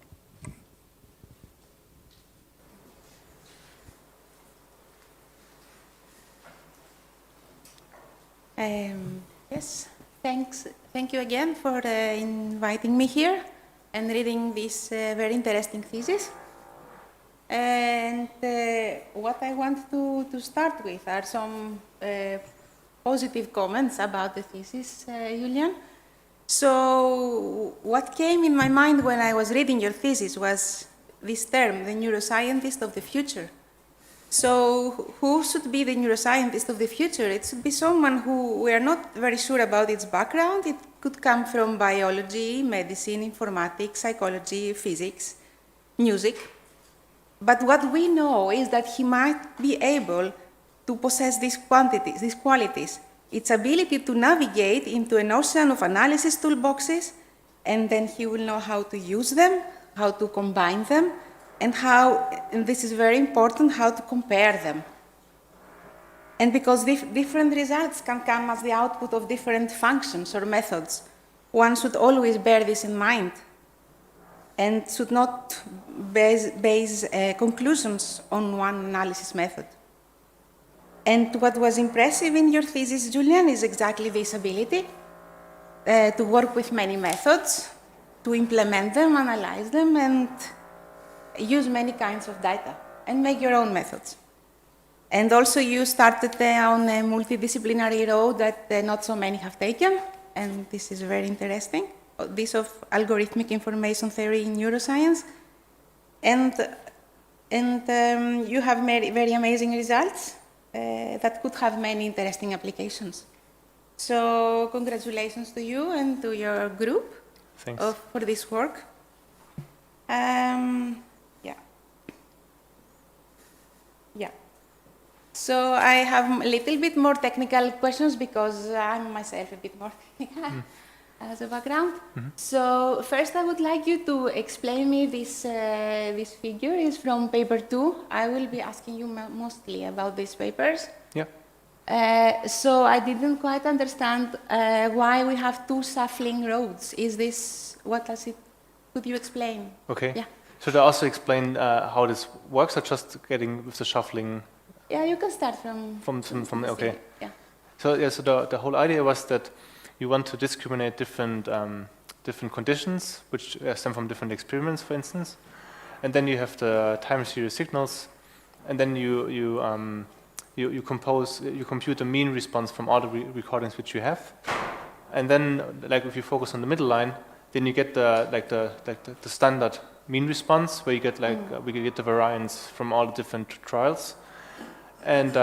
Yes, thanks. Thank you again for inviting me here and reading this very interesting thesis. And what I want to start with are some positive comments about the thesis, Julian. So what came in my mind when I was reading your thesis was this term, the neuroscientist of the future. So who should be the neuroscientist of the future? It should be someone who we are not very sure about its background. It could come from biology, medicine, informatics, psychology, physics, music. But what we know is that he might be able to possess these qualities, its ability to navigate into an ocean of analysis toolboxes, and then he will know how to use them, how to combine them, and and this is very important, how to compare them. And because different results can come as the output of different functions or methods, one should always bear this in mind and should not base conclusions on one analysis method. And what was impressive in your thesis, Julian, is exactly this ability to work with many methods, to implement them, analyze them, and use many kinds of data, and make your own methods. And also you started on a multidisciplinary road that not so many have taken, and this is very interesting, this of algorithmic information theory in neuroscience. And you have very amazing results that could have many interesting applications. So congratulations to you and to your group. Thanks. For this work. Yeah. So I have a little bit more technical questions because I'm myself a bit more technical as a background. So first I would like you to explain me this figure is from paper 2. I will be asking you mostly about these papers. Yeah. So I didn't quite understand why we have two shuffling roads. Is this, what does it, could you explain? Okay. Yeah. Should I also explain how this works, or just getting with the shuffling? Yeah, you can start from Okay. Yeah. So yeah, so the whole idea was that you want to discriminate different conditions, which stem from different experiments, for instance, and then you have the time series signals, and then you compute the mean response from all the recordings which you have, and then like if you focus on the middle line, then you get the standard mean response where you get we get the variance from all the different trials, and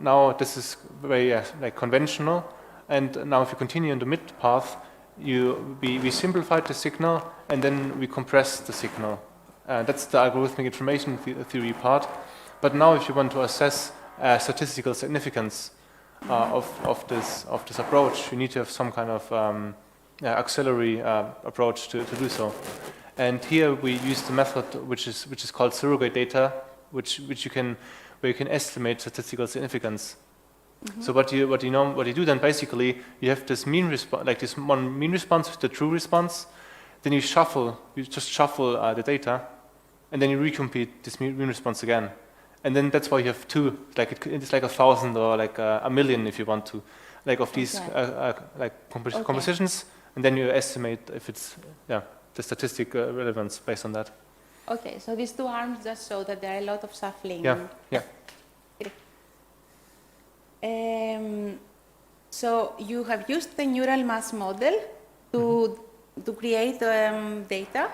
now this is very conventional, and now if you continue in the mid path, we simplified the signal and then we compress the signal. That's the algorithmic information theory part. But now if you want to assess statistical significance of this approach, you need to have some kind of auxiliary approach to do so. And here we use the method which is called surrogate data, where you can estimate statistical significance. So what you do then basically, you have this mean response, like this one mean response with the true response, then you just shuffle the data, and then you recompute this mean response again. And then that's why you have two, it's like 1,000 or like a million if you want to, of these compositions, and then you estimate if it's the statistic relevance based on that. Okay, so these two arms just show that there are a lot of shuffling. Yeah. So you have used the neural mass model to create data.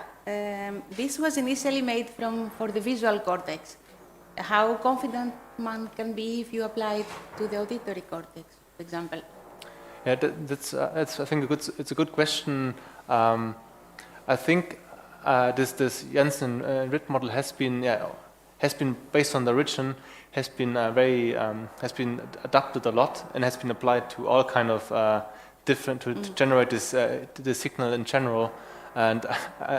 This was initially made for the visual cortex. How confident one can be if you apply it to the auditory cortex, for example? Yeah, that's I think it's a good question. I think this Jensen RIT model has been based on the origin, has been adapted a lot and has been applied to all kind of different to generate this signal in general. And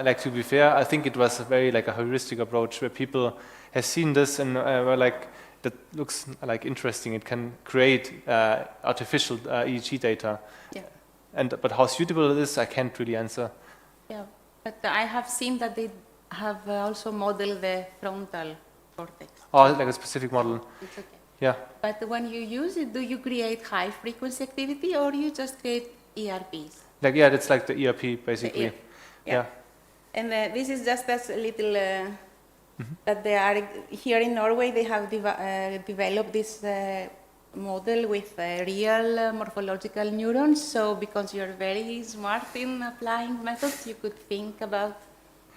like, to be fair, I think it was a very a heuristic approach where people have seen this and were like, that looks interesting. It can create artificial EEG data. Yeah. But how suitable it is, I can't really answer. Yeah, but I have seen that they have also modeled the frontal cortex. Oh, like a specific model. It's okay. Yeah. But when you use it, do you create high frequency activity or you just create ERPs? That's like the ERP basically. Yeah. And this is just as a little that they are here in Norway. They have developed this model with real morphological neurons. So because you're very smart in applying methods, you could think about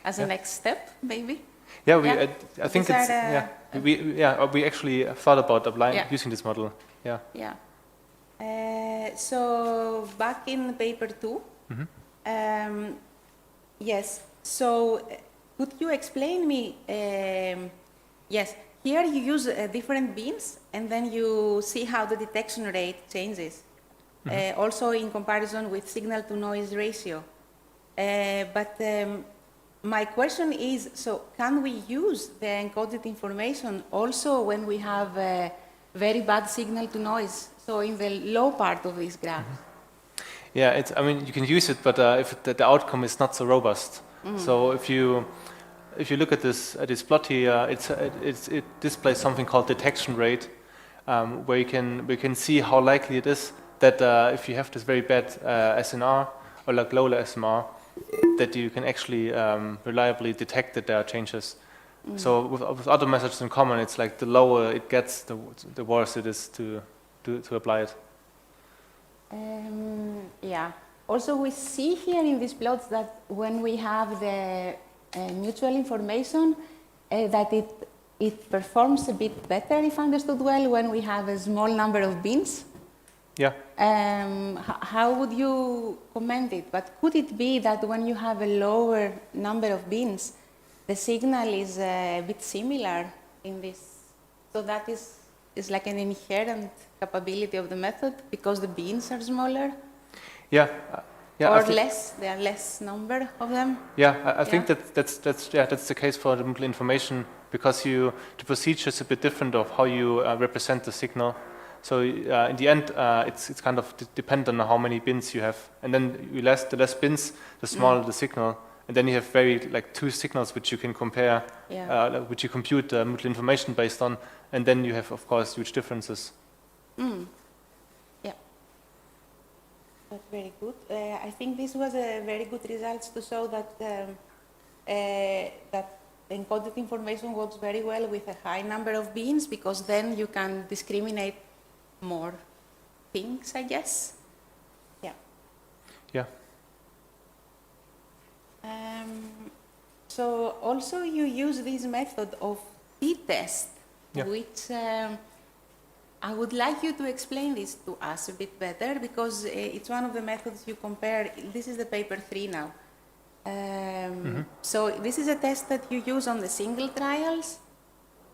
as a next step, maybe. Yeah, I think we actually thought about using this model. Yeah. Yeah. So back in paper 2, yes. So could you explain me? Yes. Here you use different beams, and then you see how the detection rate changes. Also in comparison with signal-to-noise ratio. But my question is, so can we use the encoded information also when we have very bad signal-to-noise, so in the low part of this graph? Yeah, I mean, you can use it, but if the outcome is not so robust. So if you look at this plot here, it displays something called detection rate, where you can see how likely it is that if you have this very bad SNR or like low SMR, that you can actually reliably detect that there are changes. So with other methods in common, it's like the lower it gets, the worse it is to apply it. Yeah. Also, we see here in these plots that when we have the mutual information, that it performs a bit better, if understood well, when we have a small number of bins. Yeah. How would you comment it? But could it be that when you have a lower number of bins, the signal is a bit similar in this? So that is like an inherent capability of the method because the bins are smaller? Yeah. Or less? There are less number of them? Yeah, I think that's the case for the mental information because the procedure is a bit different of how you represent the signal. So in the end, it's kind of dependent on how many bins you have, and then the less bins, the smaller the signal, and then you have two signals which you can compare, which you compute mental information based on, and then you have of course huge differences. Yeah, that's very good. I think this was a very good result to show that that encoded information works very well with a high number of bins because then you can discriminate more things, I guess. Yeah. Yeah. So also you use this method of t-test, which I would like you to explain this to us a bit better because it's one of the methods you compare. This is the paper 3 now. So this is a test that you use on the single trials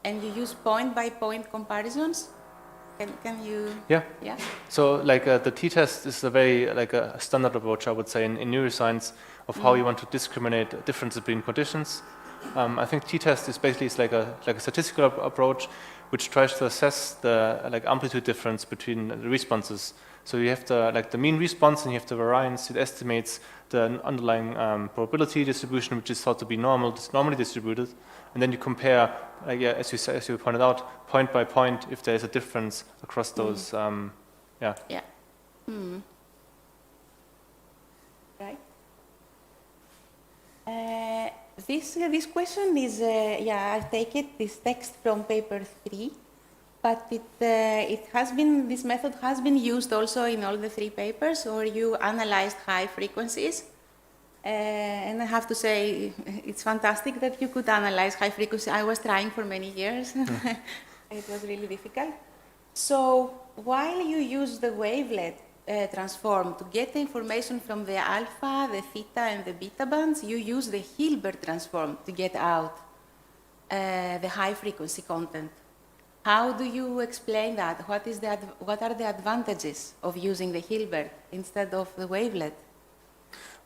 and you use point-by-point comparisons. Can you? Yeah. Yeah. So the t-test is a very a standard approach, I would say, in neuroscience of how you want to discriminate differences between conditions. I think t-test is basically like a statistical approach which tries to assess the amplitude difference between the responses. So you have the mean response and you have the variance. It estimates the underlying probability distribution, which is thought to be normally distributed, and then you compare, as you pointed out, point by point if there is a difference across those. Yeah. Right. This question is I take it this text from paper 3, but this method has been used also in all the 3 papers, or you analyzed high frequencies. And I have to say, it's fantastic that you could analyze high frequency. I was trying for many years. It was really difficult. So while you use the wavelet transform to get the information from the alpha, the theta, and the beta bands, you use the Hilbert transform to get out the high frequency content. How do you explain that? What are the advantages of using the Hilbert instead of the wavelet?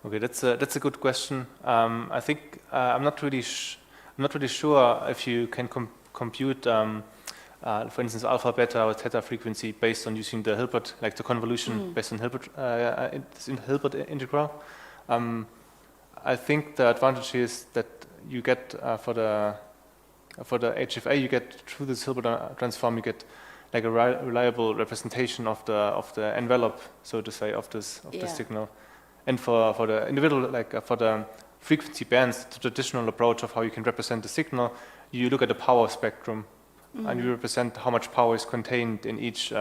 Okay, that's a good question. I think I'm not really sure if you can compute, for instance, alpha, beta, or theta frequency based on using the Hilbert, like the convolution based on Hilbert integral. I think the advantage is that you get for the HFA, you get through this Hilbert transform, you get like a reliable representation of the envelope, so to say, of this signal. And for the individual, for the frequency bands, the traditional approach of how you can represent the signal, you look at the power spectrum, and you represent how much power is contained in each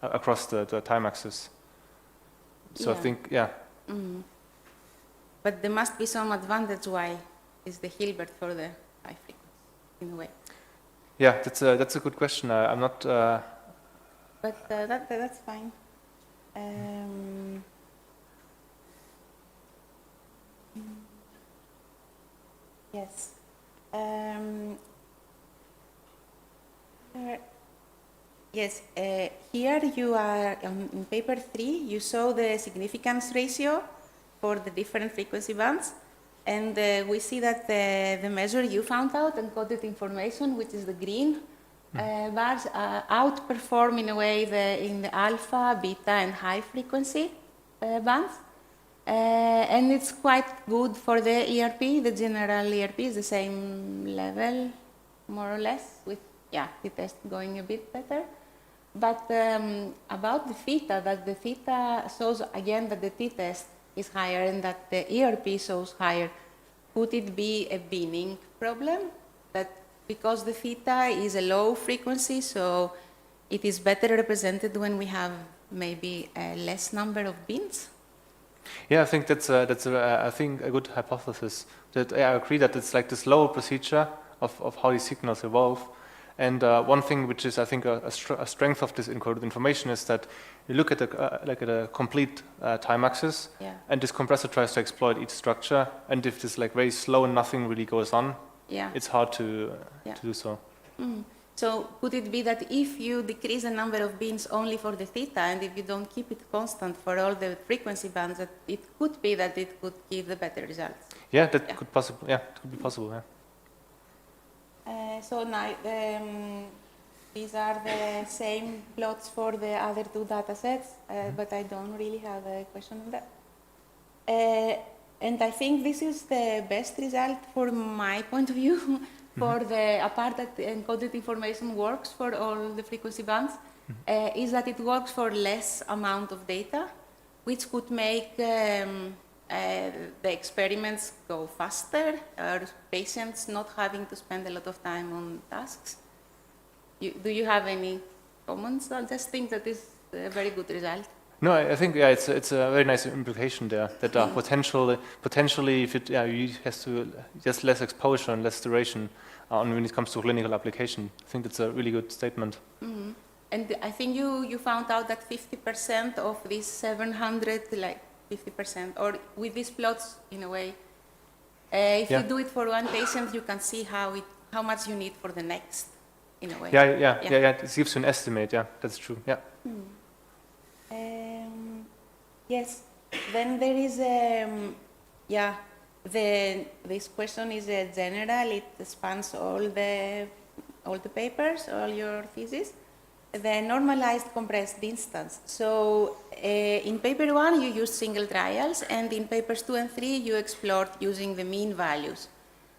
across the time axis. So I think, But there must be some advantage why is the Hilbert for the high frequency, in a way. Yeah, that's a good question. I'm not. But that's fine. Yes. Yes, here you are, in paper 3, you show the significance ratio for the different frequency bands. And we see that the measure you found out, encoded information, which is the green bars, outperform in a way in the alpha, beta, and high frequency bands. And it's quite good for the ERP. The general ERP is the same level, more or less, with the test going a bit better. But about the theta, that the theta shows again that the t-test is higher and that the ERP shows higher, could it be a binning problem? That because the theta is a low frequency, so it is better represented when we have maybe a less number of bins? Yeah, I think that's I think a good hypothesis. That I agree that it's like this lower procedure of how these signals evolve. And one thing which is, I think, a strength of this encoded information is that you look at a complete time axis, Yeah. and this compressor tries to exploit each structure. And if it's like very slow and nothing really goes on, Yeah. it's hard to do so. So could it be that if you decrease the number of bins only for the theta, and if you don't keep it constant for all the frequency bands, that it could be that it could give the better results? Yeah, that could possibly. Yeah, it could be possible. Yeah. So now these are the same plots for the other two data sets, but I don't really have a question on that. And I think this is the best result for my point of view, for the apart that encoded information works for all the frequency bands, is that it works for less amount of data, which could make the experiments go faster, or patients not having to spend a lot of time on tasks. Do you have any comments? I just think that is a very good result. No, I think it's a very nice implication there that potentially if it you has to just less exposure and less duration when it comes to clinical application. I think that's a really good statement. Mm-hmm. And I think you found out that 50% of these 700, like 50%, or with these plots in a way, if you do it for one patient, you can see how much you need for the next, in a way. Yeah. It gives you an estimate. Yeah, that's true. Yeah. Yes. Then there is this question is general. It spans all the papers, all your thesis. The normalized compressed distance. So in paper 1 you used single trials, and in papers 2 and 3 you explored using the mean values.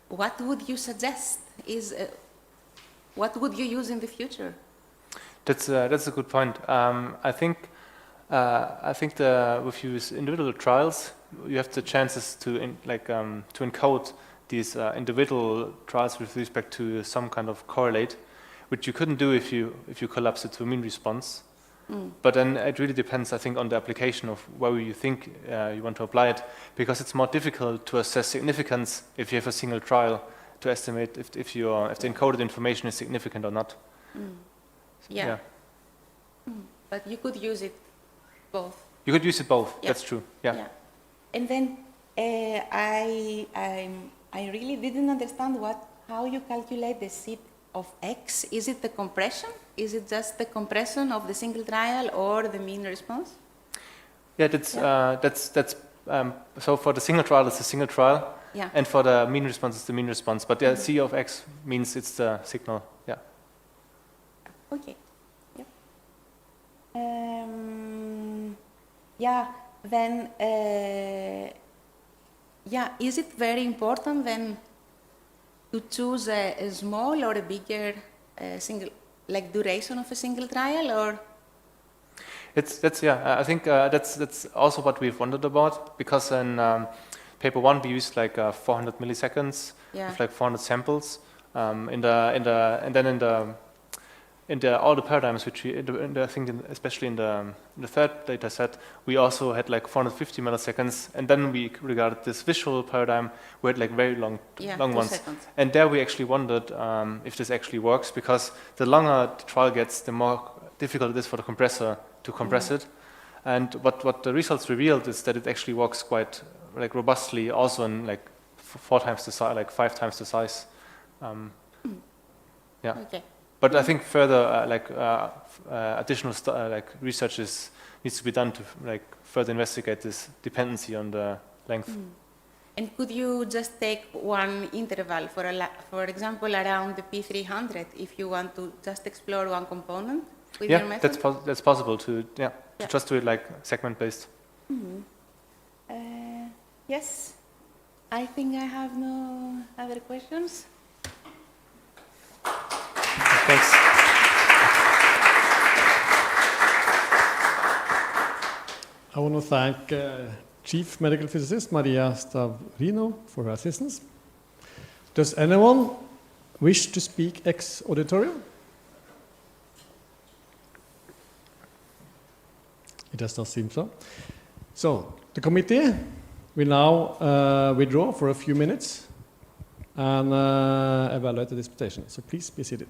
What would you suggest? What would you use in the future? That's a good point. I think if you use individual trials, you have the chances to encode these individual trials with respect to some kind of correlate, which you couldn't do if you collapse it to a mean response. But then it really depends, I think, on the application of where you think you want to apply it, because it's more difficult to assess significance if you have a single trial to estimate if the encoded information is significant or not. Yeah. But you could use it both. You could use it both. Yeah. That's true. Yeah. And then I really didn't understand how you calculate the seed of X. Is it the compression? Is it just the compression of the single trial or the mean response? Yeah, that's so for the single trial it's a single trial, and for the mean response it's the mean response. But C of X means it's the signal. Yeah. Okay. Yep. Then is it very important then to choose a small or a bigger single, like duration of a single trial, or? I think that's also what we've wondered about, because in paper 1 we used like 400 milliseconds with like 400 samples, in all the paradigms which I think especially in the third data set we also had like 450 milliseconds, and then we regarded this visual paradigm we had like very long ones, seconds. And there we actually wondered if this actually works, because the longer the trial gets, the more difficult it is for the compressor to compress it. And what the results revealed is that it actually works quite like robustly, also in like 4 times the size, like 5 times the size. Okay. But I think further additional research needs to be done to further investigate this dependency on the length. And could you just take one interval, for example, around the P300, if you want to just explore one component with your method? That's possible to just do it like segment based. Yes, I think I have no other questions. Thanks. I want to thank Chief Medical Physicist Maria Stavrinou for her assistance. Does anyone wish to speak ex auditorio? It does not seem so. So, the committee will now withdraw for a few minutes and evaluate the disputation. So please be seated.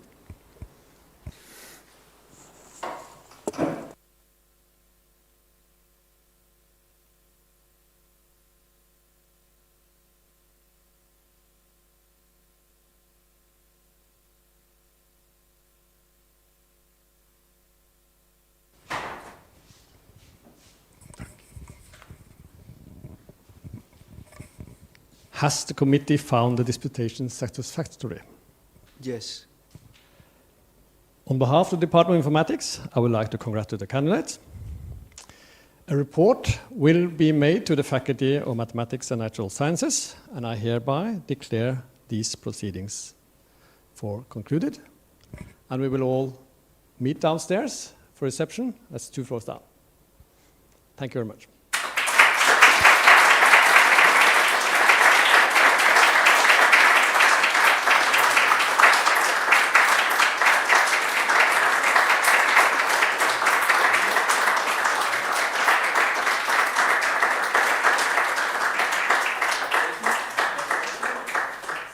Has the committee found the disputation satisfactory? Yes. On behalf of the Department of Informatics, I would like to congratulate the candidates. A report will be made to the Faculty of Mathematics and Natural Sciences, and I hereby declare these proceedings for concluded. And we will all meet downstairs for reception. That's 2 floors down. Thank you very much.